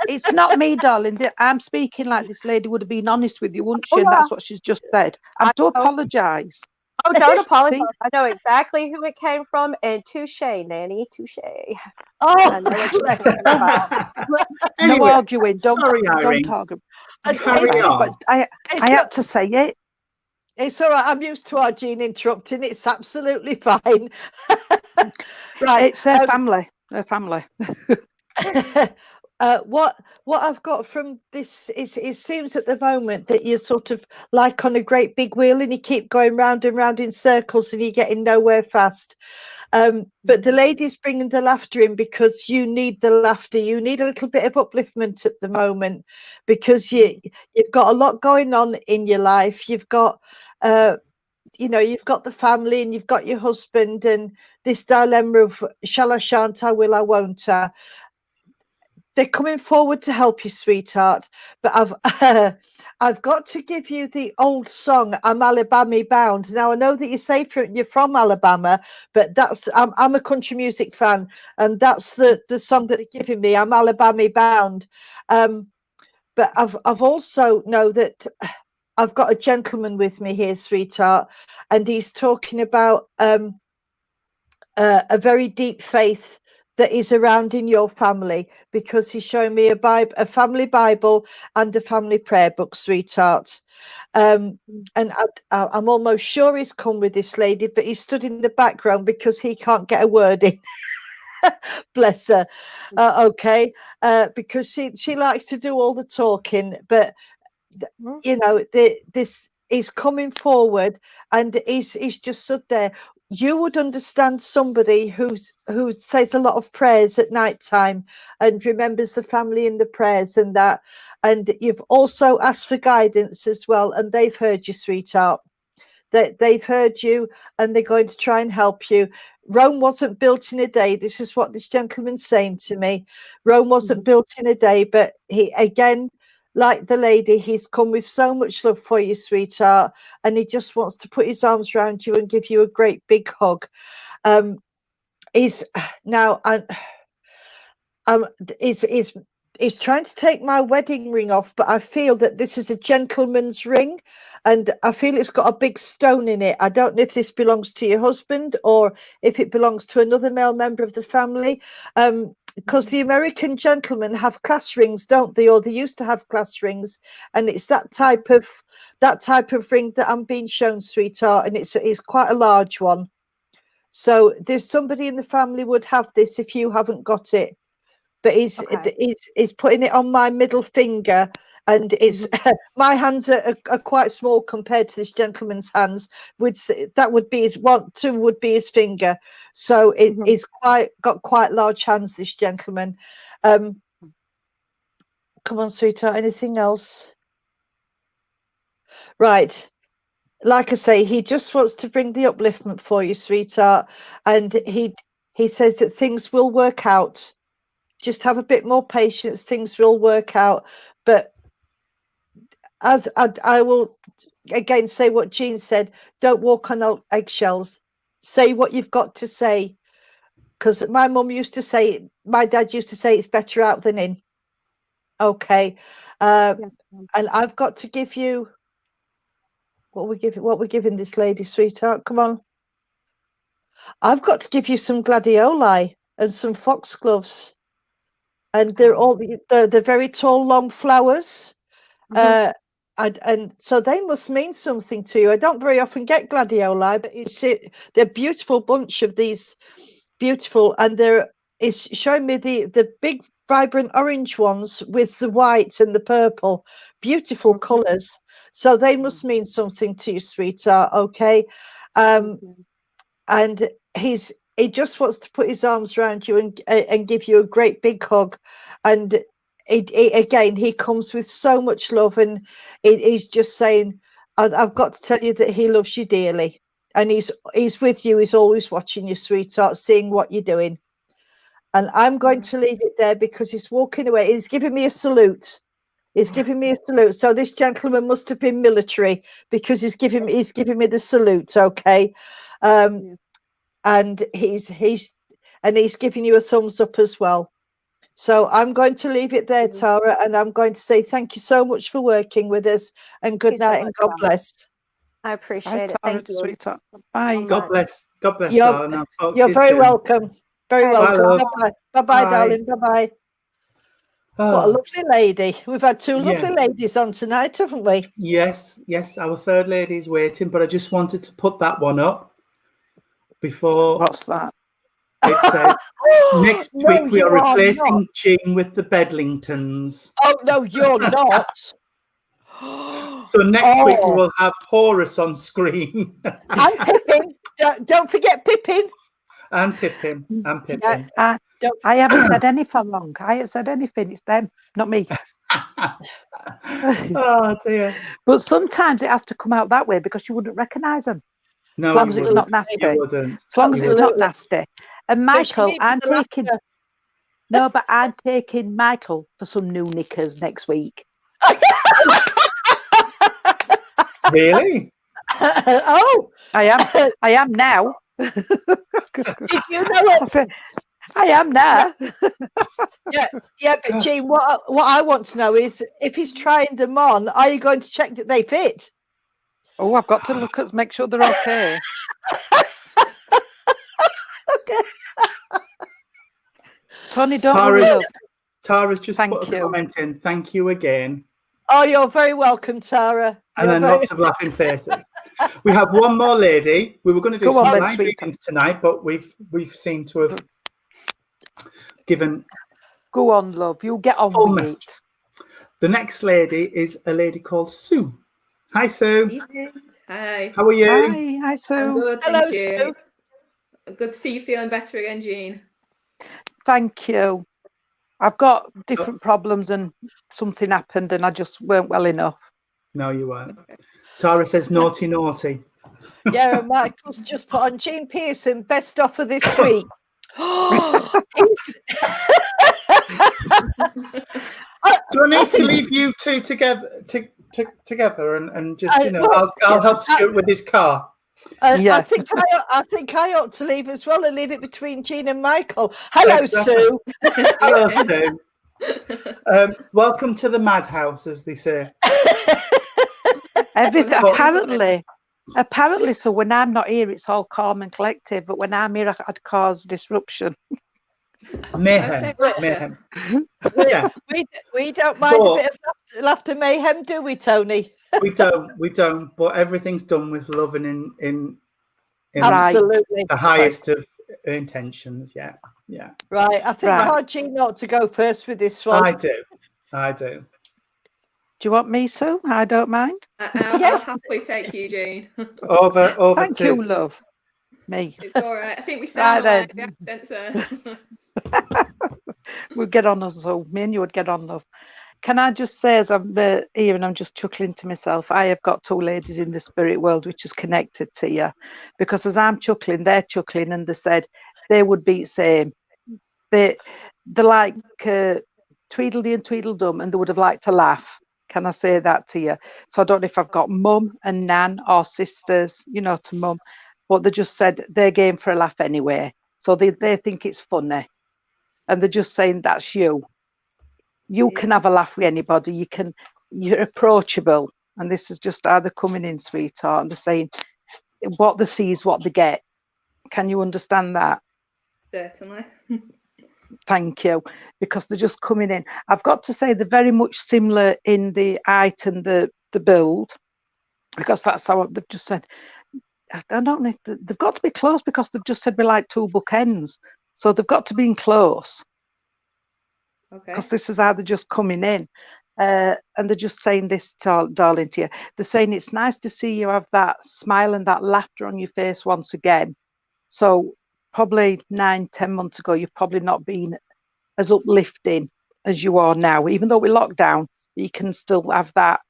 It's not me, darling. I'm speaking like this lady would have been honest with you, wouldn't she? Oh, And yeah. that's what she's just said. I do know. apologise. Oh, don't apologize. I know exactly who it came from, and touche, Nanny, touche. Oh, I know what you're talking about. No Anyway, arguing. Don't Irene. argue. Carry on. But I had to say it. It's all right. I'm used to our Jean interrupting. It's absolutely fine. Right. It's her family. Her family. What I've got from this is, it seems at the moment that you're sort of like on a great big wheel and you keep going round and round in circles and you're getting nowhere fast. But the lady's bringing the laughter in because you need the laughter. You need a little bit of upliftment at the moment because you've got a lot going on in your life. You've got you've got the family and you've got your husband and this dilemma of shall I, shan't I, will I, won't I. They're coming forward to help you, sweetheart. But I've got to give you the old song, I'm Alabama Bound. Now, I know that you say you're from Alabama, but I'm a country music fan, and that's the song that they're giving me, I'm Alabama Bound. But I've also know that I've got a gentleman with me here, sweetheart, and he's talking about a very deep faith that is around in your family, because he's showing me a family Bible and a family prayer book, sweetheart. And I'm almost sure he's come with this lady, but he's stood in the background because he can't get a word in. Bless her. Okay, because she likes to do all the talking, but this is coming forward, and he's just stood there. You would understand somebody who says a lot of prayers at night time and remembers the family in the prayers and that. And you've also asked for guidance as well, and they've heard you, sweetheart. They've heard you, and they're going to try and help you. Rome wasn't built in a day. This is what this gentleman's saying to me. Rome wasn't built in a day, but he, again, like the lady, he's come with so much love for you, sweetheart, and he just wants to put his arms around you and give you a great big hug. He's trying to take my wedding ring off, but I feel that this is a gentleman's ring, and I feel it's got a big stone in it. I don't know if this belongs to your husband or if it belongs to another male member of the family. Because the American gentlemen have class rings, don't they? Or they used to have class rings, and it's that type of ring that I'm being shown, sweetheart, and it's quite a large one. So there's somebody in the family would have this if you haven't got it. But he's putting it on my middle finger, and it's my hands are quite small compared to this gentleman's hands. That would be his two would be his finger. So it's got quite large hands, this gentleman. Come on, sweetheart, anything else? Right. Like I say, he just wants to bring the upliftment for you, sweetheart. And he says that things will work out. Just have a bit more patience, things will work out. But as I will again say what Jean said, don't walk on eggshells. Say what you've got to say. Because my dad used to say it's better out than in. Okay. And I've got to give you what we're giving this lady, sweetheart. Come on. I've got to give you some gladioli and some foxgloves. And they're very tall, long flowers. And so they must mean something to you. I don't very often get gladioli, but they're a beautiful bunch of these, beautiful, and it's showing me the big vibrant orange ones with the white and the purple, beautiful colors. So they must mean something to you, sweetheart. Okay. And he's he just wants to put his arms around you and give you a great big hug. And again, he comes with so much love, and he's just saying, I've got to tell you that he loves you dearly, and he's with you. He's always watching you, sweetheart, seeing what you're doing. And I'm going to leave it there because he's walking away. He's giving me a salute. He's giving me a salute. So this gentleman must have been military because he's giving me the salute. Okay. And he's giving you a thumbs up as well. So I'm going to leave it there, Tara, and I'm going to say thank you so much for working with us, and good night and God bless. I appreciate it. Tara, Thank you. sweetheart. Bye. God bless, darling. I'll talk to You're you very soon. welcome. Very Bye, welcome. love. Bye-bye. Bye-bye, Bye. darling. Bye-bye. Oh, What a lovely lady. We've had two lovely Yes. ladies on tonight, haven't we? yes, our third lady is waiting, but I just wanted to put that one up before What's that? it says next No, week we you are are replacing not. Jean with the Bedlingtons. Oh, no, you're not. So next week we Oh. will have Horus on screen. And Pippin. Don't forget Pippin. and Pippin. I haven't said anything wrong. I haven't said anything. It's them, not me. Oh dear. But sometimes it has to come out that way because you wouldn't recognise them. No, As long you as it's wouldn't. not nasty. You wouldn't. As long as You it's wouldn't. not nasty. And Michael, I'm taking. No, but I'm taking Michael for some new knickers next week. Really? Oh, I am now. did you know it? I am now. Yeah, but Jean, what I want to know is if he's trying them on, are you going to check that they fit? Oh, I've got to look at make sure they're okay. Okay. Tony, don't worry, love. Tara's just Thank put a you. comment in. Thank you again. Oh, you're very welcome, Tara. And You're then very- lots of laughing faces. We have one more lady. We were going to do Go on some then, blind sweetheart. readings tonight, but we've seemed to have given Go on, love. You get on full with message. it. The next lady is a lady called Sue. Hi, Sue. Evening. Hi. How are you? Hi, Sue. I'm good, Hello, thank you. Sue. It's good to see you feeling better again, Jean. Thank you. I've got different problems and something happened and I just weren't well enough. No, you weren't. Tara says naughty, naughty. Yeah, and Michael's just put on Jean Pearson, best offer this week. He's- Do I need to leave you two together together and just I'll help Stuart with his car. Yeah. I think I ought to leave as well and leave it between Jean and Michael. Hello, Exactly. Sue. Hello, Sue. Welcome to the madhouse, as they say. Everything Well, apparently, so when I'm not here, it's all calm and collective. But when I'm here, I'd cause disruption. Mayhem. Mayhem. Yeah, We don't mind But- a bit of laughter mayhem, do we, Tony? we don't. But everything's done with love and in Right. Absolutely. the highest of intentions. Yeah. Right. I think Right. our Jean ought to go first with this one. I do. Do you want me, Sue? I don't mind. I'll Yes. happily take you, Jean. Over Thank to you, love. Me. It's all right. I think we sound Right alike. The accents are. We'll get on us, so me and you would get on, love. Can I just say, as I'm here and I'm just chuckling to myself, I have got two ladies in the spirit world which is connected to you, because as I'm chuckling, they're chuckling, and they said they would be same. They're like Tweedledee and Tweedledum, and they would have liked to laugh. Can I say that to you? So I don't know if I've got mum and nan or sisters, to mum, but they just said they're game for a laugh anyway. So they think it's funny, and they're just saying that's you. You can have a laugh with anybody. You're approachable, and this is just how they're coming in, sweetheart. And they're saying what they see is what they get. Can you understand that? Certainly. Thank you, because they're just coming in. I've got to say they're very much similar in the height and the build, because that's how they've just said. I don't know if they've got to be close, because they've just said we're like two bookends, so they've got to be in close. Okay. Because this is how they're just coming in. And they're just saying this, darling, to you. They're saying it's nice to see you have that smile and that laughter on your face once again. So probably 9-10 months ago, you've probably not been as uplifting as you are now. Even though we're locked down, you can still have that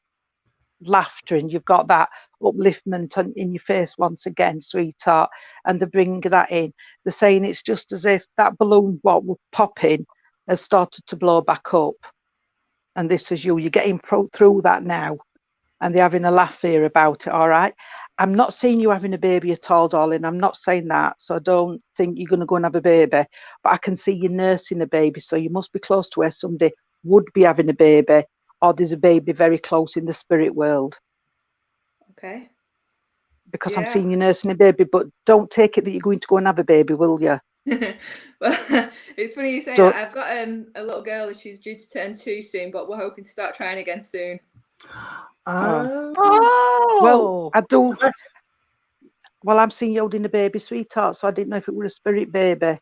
laughter and you've got that upliftment in your face once again, sweetheart. And they bring that in. They're saying it's just as if that balloon, what was popping, has started to blow back up. And this is you're getting through that now. And they're having a laugh here about it, all right? I'm not saying you having a baby at all, darling. I'm not saying that. So I don't think you're going to go and have a baby. But I can see you nursing a baby. So you must be close to where somebody would be having a baby, or there's a baby very close in the spirit world. Okay. Because I'm seeing you nursing a baby, but don't take it that you're going to go and have a baby, will you? Well, it's funny you say that. I've got a little girl that she's due to turn 2 soon, but we're hoping to start trying again soon. Well, I do. Well, I'm seeing you holding a baby, sweetheart, so I didn't know if it were a spirit baby.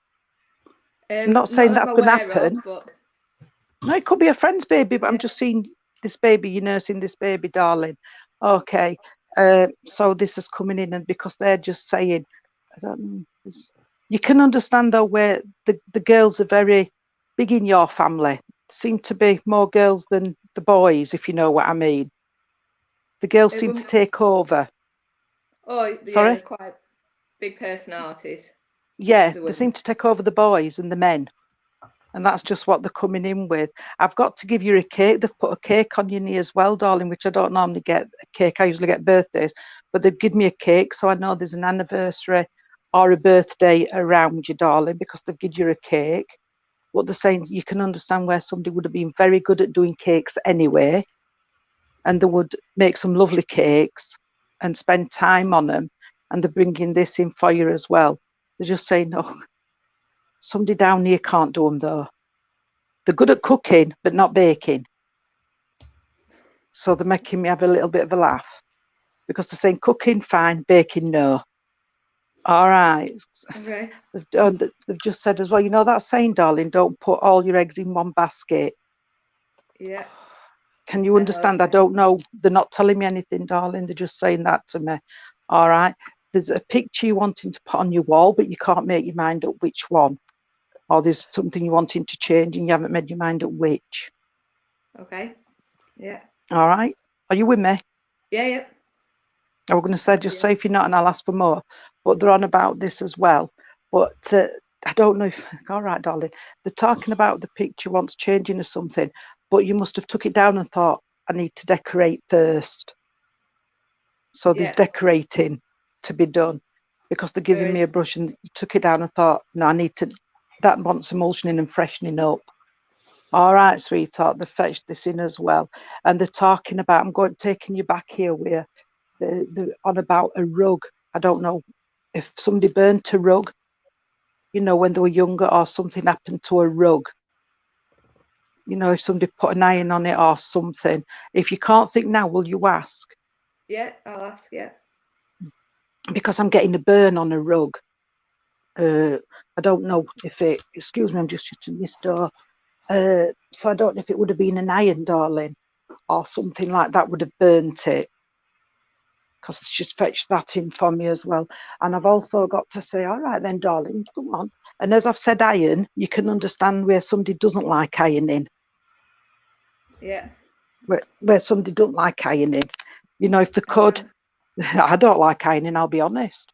I'm not saying that's going to happen. But... No, it could be a friend's baby, but I'm just seeing this baby, you're nursing this baby, darling. Okay, so this is coming in, and because they're just saying, I don't know, you can understand though where the girls are very big in your family. Seem to be more girls than the boys, if you know what I mean. The girls seem to take over. Oh, yeah, sorry, they're quite big personalities. Yeah, they seem to take over the boys and the men. And that's just what they're coming in with. I've got to give you a cake. They've put a cake on your knee as well, darling, which I don't normally get a cake. I usually get birthdays. But they've given me a cake, so I know there's an anniversary or a birthday around you, darling, because they've given you a cake. What they're saying, you can understand where somebody would have been very good at doing cakes anyway. And they would make some lovely cakes and spend time on them. And they're bringing this in for you as well. They're just saying, oh, somebody down here can't do them though. They're good at cooking, but not baking. So they're making me have a little bit of a laugh because they're saying cooking, fine, baking, no. All right. Okay. They've just said as well, you know that saying, darling, don't put all your eggs in one basket. Yeah. Can you understand? I don't know. They're not telling me anything, darling. They're just saying that to me. All right. There's a picture you're wanting to put on your wall, but you can't make your mind up which one. Or there's something you're wanting to change and you haven't made your mind up which. Okay. Yeah. All right. Are you with me? Yeah. I was going to say, just say if you're not, and I'll ask for more. But they're on about this as well. But I don't know if, all right, darling, they're talking about the picture wants changing or something, but you must have took it down and thought, I need to decorate first. So there's decorating to be done because they're giving me a brush and you took it down and thought, no, I need to, that wants emulsioning and freshening up. All right, sweetheart, they fetched this in as well. And they're talking about, taking you back here where they're on about a rug. I don't know if somebody burnt a rug, you know, when they were younger, or something happened to a rug. You know, if somebody put an iron on it or something. If you can't think now, will you ask? Yeah, I'll ask, yeah. Because I'm getting a burn on a rug. I don't know if it, excuse me, I'm just shutting this door. So I don't know if it would have been an iron, darling, or something like that would have burnt it. Because she's fetched that in for me as well. And I've also got to say, all right then, darling, go on. And as I've said iron, you can understand where somebody doesn't like ironing. Yeah. Where somebody doesn't like ironing. You know, if they could, I don't like ironing, I'll be honest.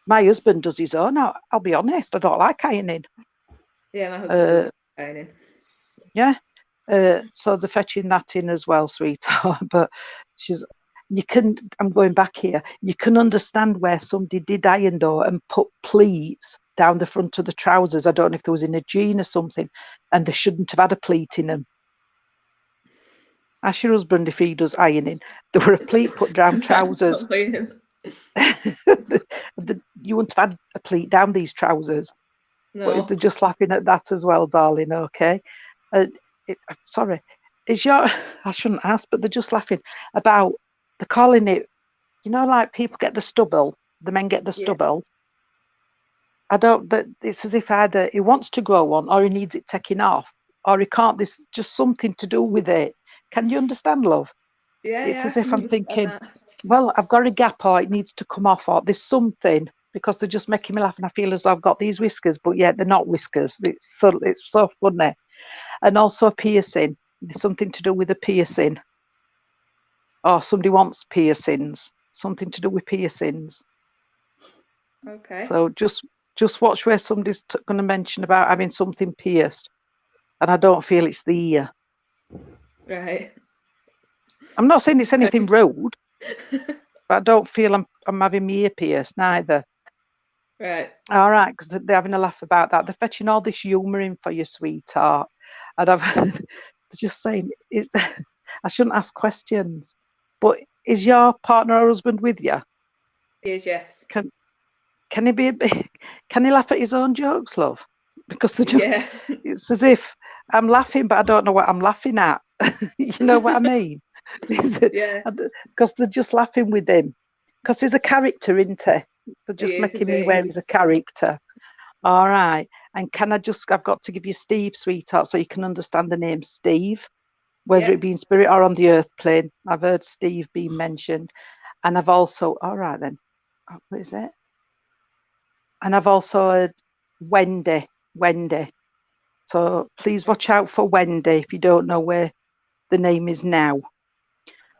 My husband does his own. I'll be honest, I don't like ironing. Yeah, my husband does ironing. Yeah. So they're fetching that in as well, sweetheart. But I'm going back here. You can understand where somebody did iron though and put pleats down the front of the trousers. I don't know if there was in a jean or something, and they shouldn't have had a pleat in them. Ask your husband if he does ironing. There were a pleat put down trousers. You wouldn't have had a pleat down these trousers. No. But they're just laughing at that as well, darling, okay? Sorry. I shouldn't ask, but they're just laughing about, they're calling it, you know, like people get the stubble, the men get the stubble. It's as if either he wants to grow one or he needs it taken off or he can't, there's just something to do with it. Can you understand, love? Yeah, it's as if I'm thinking, well, I've got a gap or it needs to come off or there's something because they're just making me laugh, and I feel as though I've got these whiskers, but yet they're not whiskers. It's so funny. And also a piercing. There's something to do with a piercing. Or somebody wants piercings. Something to do with piercings. Okay. So just watch where somebody's going to mention about having something pierced, and I don't feel it's the ear. Right. I'm not saying it's anything rude, but I don't feel I'm having my ear pierced neither. Right. All right, because they're having a laugh about that. They're fetching all this humour in for you, sweetheart. And they're just saying, I shouldn't ask questions. But is your partner or husband with you? He is, yes. Can he be can he laugh at his own jokes, love? Because they're just Yeah. it's as if I'm laughing, but I don't know what I'm laughing at. You know what I mean? Yeah. Because they're just laughing with him. Because he's a character, isn't he? They're just He is making me indeed. where he's a character. All right. And I've got to give you Steve, sweetheart, so you can understand the name Steve, whether Yeah. it be in spirit or on the earth plane. I've heard Steve being mentioned. And I've also, all right then, what is it? And I've also heard Wendy. So please watch out for Wendy if you don't know where the name is now.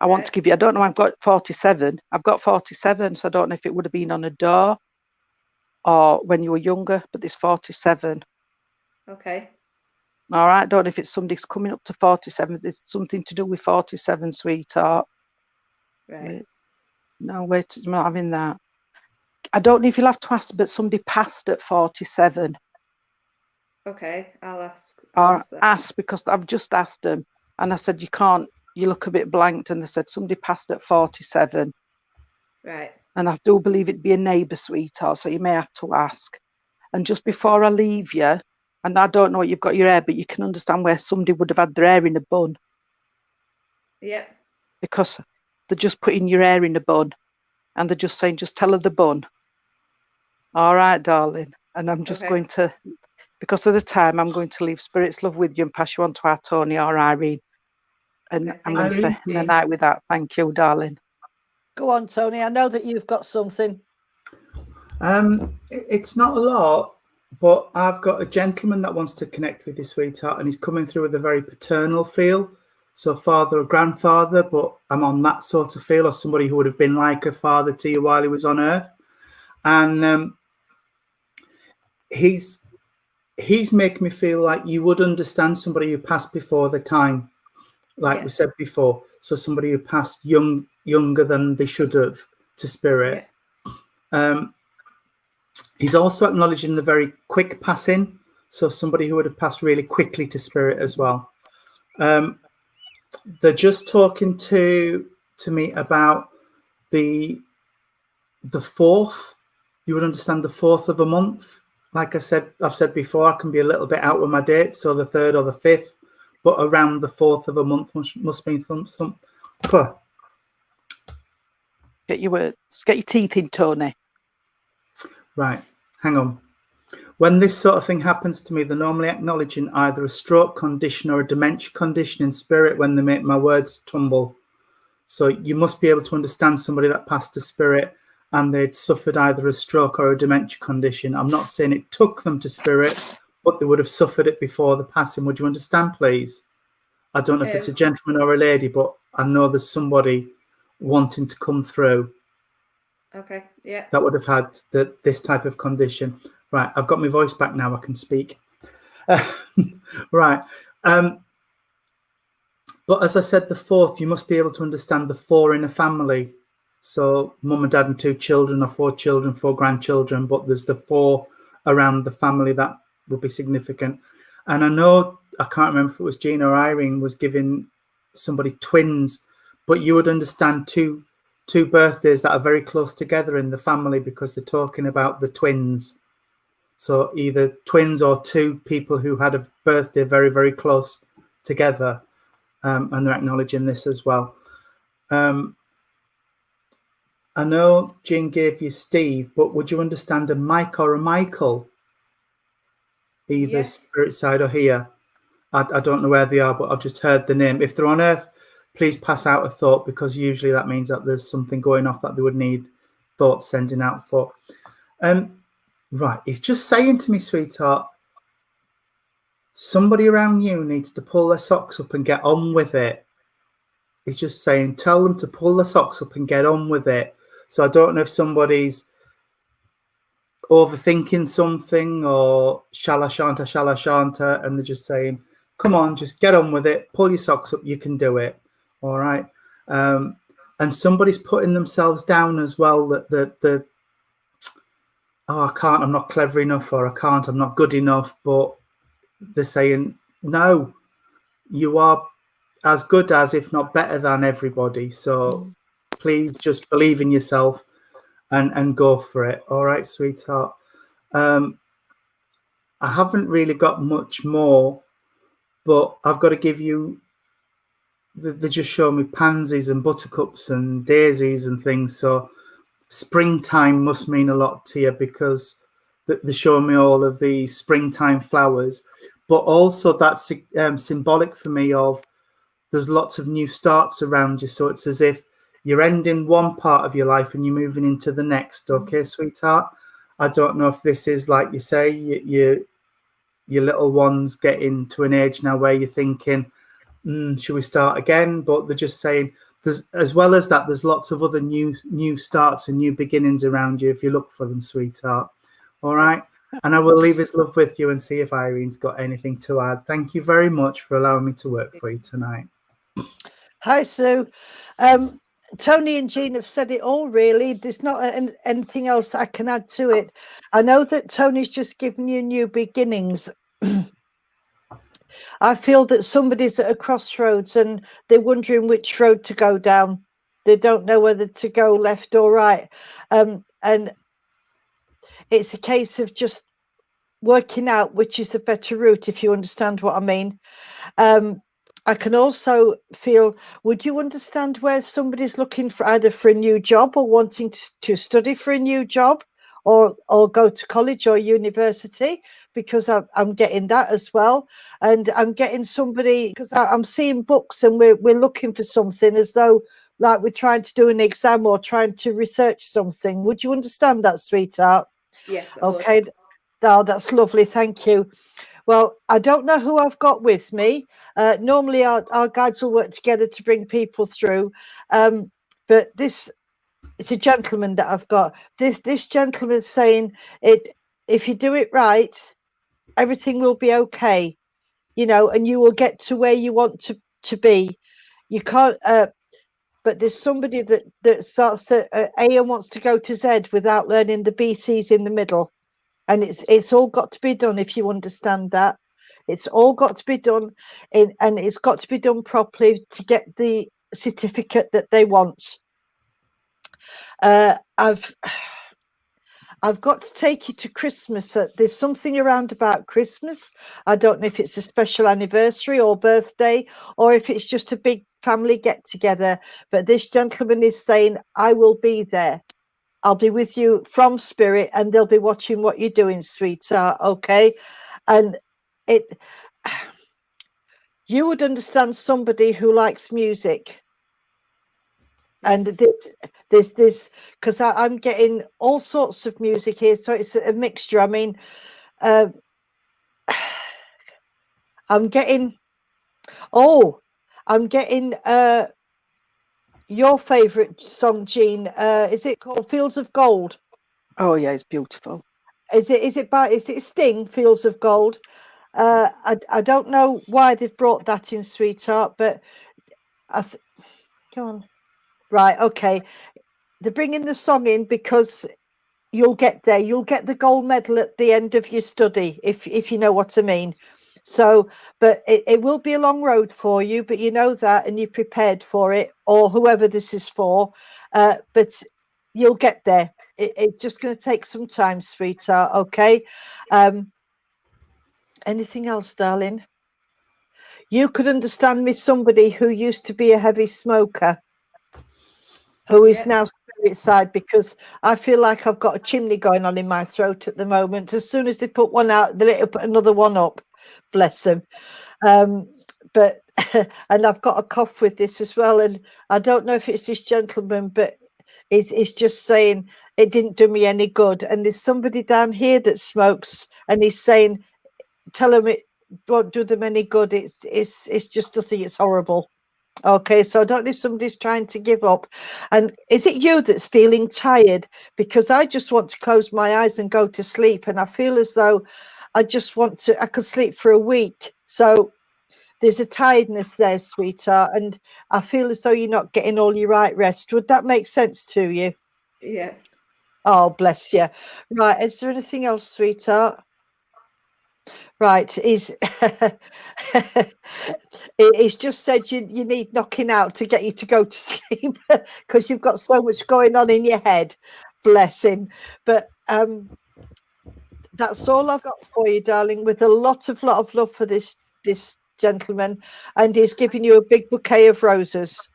I want to give you, I don't know, I've got 47. I've got 47, so I don't know if it would have been on a door or when you were younger, but there's 47. Okay. All right, don't know if it's somebody's coming up to 47. There's something to do with 47, sweetheart. Right. No, wait, I'm not having that. I don't know if you'll have to ask, but somebody passed at 47. Okay, I'll ask. Or ask, because I've just asked them, and I said, you can't, you look a bit blanked, and they said somebody passed at 47. Right. And I do believe it'd be a neighbour, sweetheart, so you may have to ask. And just before I leave you, and I don't know what you've got your hair, but you can understand where somebody would have had their hair in a bun. Yep. Because they're just putting your hair in a bun, and they're just saying, just tell her the bun. All right, darling. And I'm just going to, because of the time, I'm going to leave Spirit's love with you and pass you on to our Tony or Irene. And I'm going to say the night with that. Thank you, darling. Go on, Tony. I know that you've got something. It's not a lot, but I've got a gentleman that wants to connect with his sweetheart, and he's coming through with a very paternal feel. So father or grandfather, but I'm on that sort of feel, or somebody who would have been like a father to you while he was on earth. And he's making me feel like you would understand somebody who passed before the time, like we said before. So somebody who passed younger than they should have to spirit. He's also acknowledging the very quick passing. So somebody who would have passed really quickly to spirit as well. They're just talking to me about the 4th. You would understand the 4th of a month. Like I've said before, I can be a little bit out with my dates, so the 3rd or the 5th, but around the 4th of a month must mean some. Get your words, get your teeth in, Tony. Right, hang on. When this sort of thing happens to me, they're normally acknowledging either a stroke condition or a dementia condition in spirit when they make my words tumble. So you must be able to understand somebody that passed to spirit and they'd suffered either a stroke or a dementia condition. I'm not saying it took them to spirit, but they would have suffered it before the passing. Would you understand, please? I don't know if it's a gentleman or a lady, but I know there's somebody wanting to come through. Okay, yeah. That would have had this type of condition. Right, I've got my voice back now. I can speak. Right. But as I said, the 4th, you must be able to understand the 4 in a family. So mum and dad and 2 children, or 4 children, 4 grandchildren. But there's the 4 around the family that would be significant. And I know, I can't remember if it was Gina or Irene was giving somebody twins, but you would understand two birthdays that are very close together in the family because they're talking about the twins. So either twins or 2 people who had a birthday very, very close together, and they're acknowledging this as well. I know Jean gave you Steve, but would you understand a Mike or a Michael? Either spirit side or here. I don't know where they are, but I've just heard the name. If they're on Earth, please pass out a thought, because usually that means that there's something going off that they would need thoughts sending out for. Right, he's just saying to me, sweetheart, somebody around you needs to pull their socks up and get on with it. He's just saying, tell them to pull their socks up and get on with it. So I don't know if somebody's overthinking something or shalla shanta, and they're just saying, come on, just get on with it, pull your socks up, you can do it. All right. And somebody's putting themselves down as well, that oh, I can't, I'm not clever enough, or I can't, I'm not good enough. But they're saying, no, you are as good as, if not better than, everybody. So please just believe in yourself and go for it. All right, sweetheart. I haven't really got much more, but I've got to give you, they just show me pansies and buttercups and daisies and things. So springtime must mean a lot to you, because they show me all of these springtime flowers. But also that's symbolic for me of, there's lots of new starts around you. So it's as if you're ending one part of your life and you're moving into the next. Okay, sweetheart? I don't know if this is, like you say, your little ones getting to an age now where you're thinking, should we start again? But they're just saying, there's, as well as that, there's lots of other new starts and new beginnings around you if you look for them, sweetheart. All right? And I will leave his love with you and see if Irene's got anything to add. Thank you very much for allowing me to work for you tonight. Hi, Sue. Tony and Jean have said it all, really. There's not anything else I can add to it. I know that Tony's just given you new beginnings. I feel that somebody's at a crossroads and they're wondering which road to go down. They don't know whether to go left or right. And it's a case of just working out which is the better route, if you understand what I mean. I can also feel, would you understand where somebody's looking for either for a new job or wanting to study for a new job, or go to college or university? Because I'm getting that as well. And I'm getting somebody, because I'm seeing books and we're looking for something, as though like we're trying to do an exam or trying to research something. Would you understand that, sweetheart? Yes. Okay. Oh, that's lovely. Thank you. Well, I don't know who I've got with me. Normally our guides will work together to bring people through. But it's a gentleman that I've got. This gentleman's saying, if you do it right, everything will be okay, and you will get to where you want to be. You can't, but there's somebody that starts at A and wants to go to Z without learning the BCs in the middle. And it's all got to be done, if you understand that. It's all got to be done and it's got to be done properly to get the certificate that they want. I've got to take you to Christmas. There's something around about Christmas. I don't know if it's a special anniversary or birthday, or if it's just a big family get together. But this gentleman is saying, I will be there. I'll be with you from spirit, and they'll be watching what you're doing, sweetheart. Okay. And you would understand somebody who likes music. And this, because I'm getting all sorts of music here. So it's a mixture. I mean, I'm getting your favorite song, Jean. Is it called Fields of Gold? Oh yeah, it's beautiful. Is it Sting, Fields of Gold? I don't know why they've brought that in, sweetheart, but go on. Right, okay. They're bringing the song in because you'll get there. You'll get the gold medal at the end of your study, if you know what I mean. So, but it will be a long road for you, but you know that and you're prepared for it, or whoever this is for. But you'll get there. It's just going to take some time, sweetheart. Okay. Anything else, darling? You could understand me, somebody who used to be a heavy smoker, who is now spirit side, because I feel like I've got a chimney going on in my throat at the moment. As soon as they put one out, they'll put another one up. Bless them. But and I've got a cough with this as well. And I don't know if it's this gentleman, but it's just saying it didn't do me any good. And there's somebody down here that smokes, and he's saying, tell them it won't do them any good. It's just nothing. It's horrible. Okay, so I don't know if somebody's trying to give up. And is it you that's feeling tired? Because I just want to close my eyes and go to sleep, and I feel as though I could sleep for a week. So there's a tiredness there, sweetheart, and I feel as though you're not getting all your right rest. Would that make sense to you? Yeah. Oh, bless you. Right, is there anything else, sweetheart? Right, he's just said you need knocking out to get you to go to sleep because you've got so much going on in your head. Bless him. But that's all I've got for you, darling, with a lot of love for this gentleman, and he's giving you a big bouquet of roses,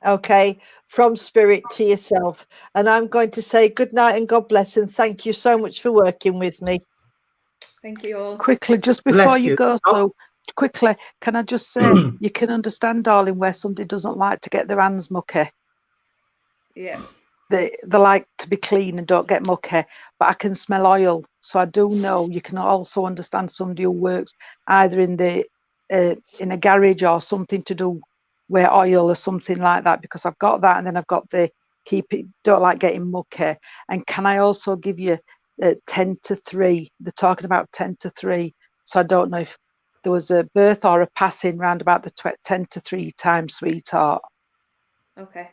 okay, from spirit to yourself. And I'm going to say good night and God bless, and thank you so much for working with me. Thank you all. Quickly, just before you go, so quickly, can I just say, you can understand, darling, where somebody doesn't like to get their hands mucky. Yeah. They like to be clean and don't get mucky, but I can smell oil, so I do know you can also understand somebody who works either in a garage or something to do with oil or something like that, because I've got that, and then I've got the don't like getting mucky. And can I also give you 10 to 3? They're talking about 10 to 3, so I don't know if there was a birth or a passing round about the 10 to 3 time, sweetheart. Okay.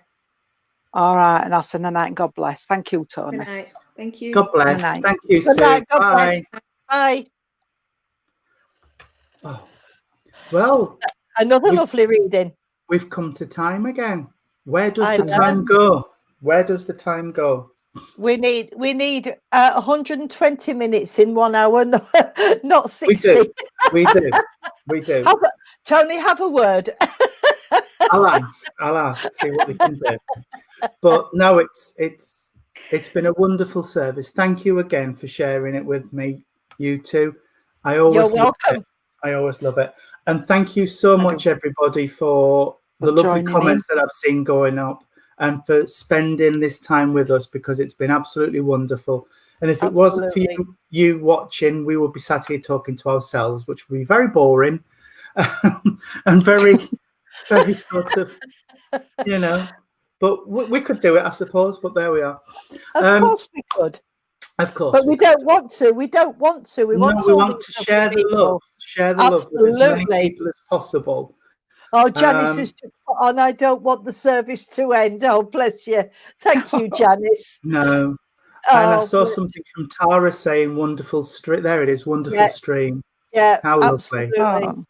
All right, and I'll send a night and God bless. Thank you, Tony. Good night. Thank you. God bless. Good night. Thank you, Good Sue. night. God Bye. bless. Bye. Oh, well, Another lovely reading. we've come to time again. Where does I the know. time go? Where does the time go? We need 120 minutes in 1 hour, not 60. We do. Tony, have a word. I'll ask, see what we can do. But no, it's been a wonderful service. Thank you again for sharing it with me, you two. You're welcome. I always love it. And thank you so much, everybody, for the lovely comments that I've seen going up, and for spending this time with us, because it's been absolutely wonderful. And if it wasn't for you watching, we would be sat here talking to ourselves, which would be very boring and very, very sort of, you know. But we could do it, I suppose. But there we are. Of course we could. Of course. But we don't want to. We don't want to. We want to share the love. Share the love with as many people as possible. Oh, Janice has just put on, I don't want the service to end. Oh, bless you. Thank you, Janice. No. And I saw something from Tara saying wonderful stream. There it is, wonderful stream. Yeah, how absolutely. lovely.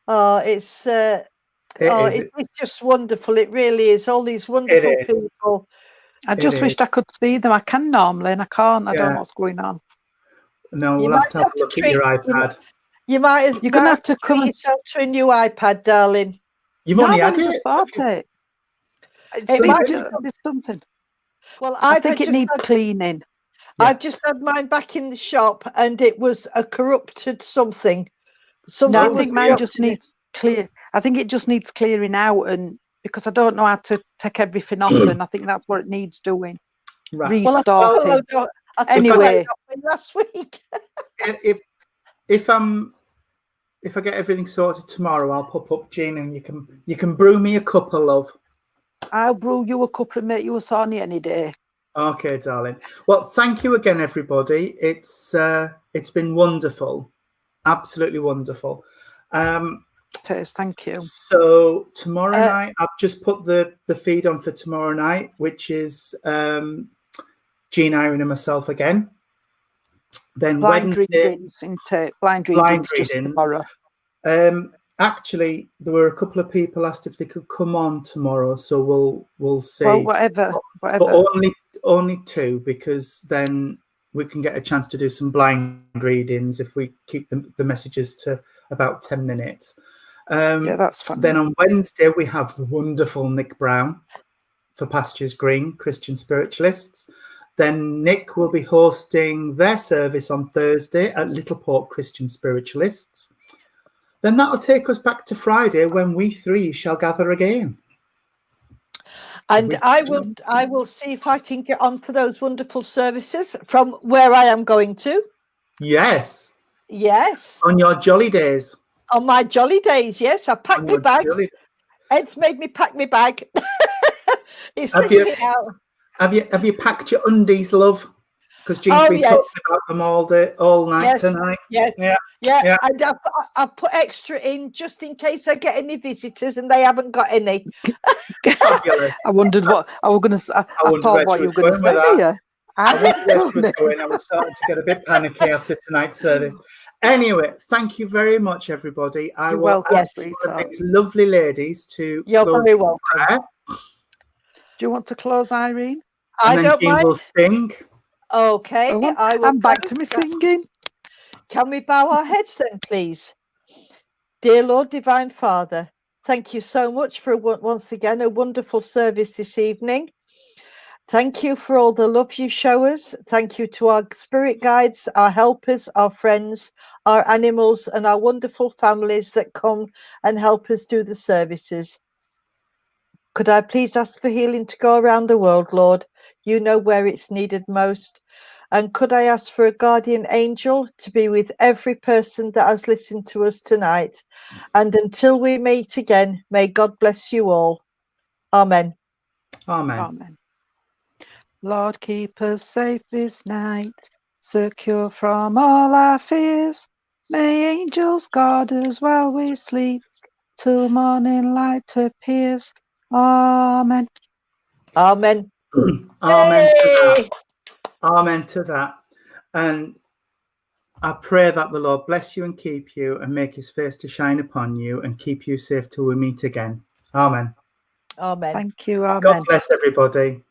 Oh, it's just wonderful. It really is. All these wonderful people. I just wished I could see them. I can normally, and I can't. I don't know what's going on. No, we'll have to have a look at your iPad. You're gonna have to come yourself to a new iPad, darling. You've only had it. Just bought it. It might just be something. Well, I think it needs cleaning. Yeah. I've just had mine back in the shop, and it was a corrupted something. No, I think mine just needs clear. I think it just needs clearing out, and because I don't know how to take everything off, and I think that's what it needs doing. Right. Restarting. Well, anyway, last week. if I get everything sorted tomorrow, I'll pop up, Jean, and you can brew me a cup of love. I'll brew you a cup and make you a sarnie any day. Okay, darling. Well, thank you again, everybody. It's been wonderful, absolutely wonderful. Thank you. So tomorrow night, I've just put the feed on for tomorrow night, which is Jean, Irene, and myself again. Then blind Wednesday, readings just tomorrow. Actually, there were a couple of people asked if they could come on tomorrow, so we'll see. Well, whatever. But only 2, because then we can get a chance to do some blind readings if we keep the messages to about 10 minutes. Yeah, that's fine. Then on Wednesday we have the wonderful Nick Brown for Pastures Green Christian Spiritualists. Then Nick will be hosting their service on Thursday at Littleport Christian Spiritualists. Then that'll take us back to Friday, when we 3 shall gather again. And I will see if I can get on for those wonderful services from where I am going to. Yes. Yes. On your jolly days. On my jolly days, yes. I packed my bags. Ed's made me pack my bag. He's sticking it out. Have you packed your undies, love? Because Jean's been talking about them all night tonight. Yes. Yeah. And I've put extra in just in case I get any visitors, and they haven't got any. Fabulous. I wondered what I was going to. I thought what you were going to say. Yeah. I wondered where she was going. I was starting to get a bit panicky after tonight's service. Anyway, thank you very much, everybody. You're welcome, ask one of these lovely ladies to close very welcome. Prayer. Do you want to close, Irene? I don't mind. Will sing. Okay, I'm back to me singing. Can we bow our heads then, please? Dear Lord, Divine Father, thank you so much for once again a wonderful service this evening. Thank you for all the love you show us. Thank you to our spirit guides, our helpers, our friends, our animals, and our wonderful families that come and help us do the services. Could I please ask for healing to go around the world, Lord? You know where it's needed most. And could I ask for a guardian angel to be with every person that has listened to us tonight? And until we meet again, may God bless you all. Amen. Amen. Amen. Lord, keep us safe this night, secure from all our fears. May angels guard us while we sleep, till morning light appears. Amen. Amen. Amen to that. Amen to that. And I pray that the Lord bless you and keep you and make his face to shine upon you and keep you safe till we meet again. Amen. Amen. Thank you. Amen. God bless everybody.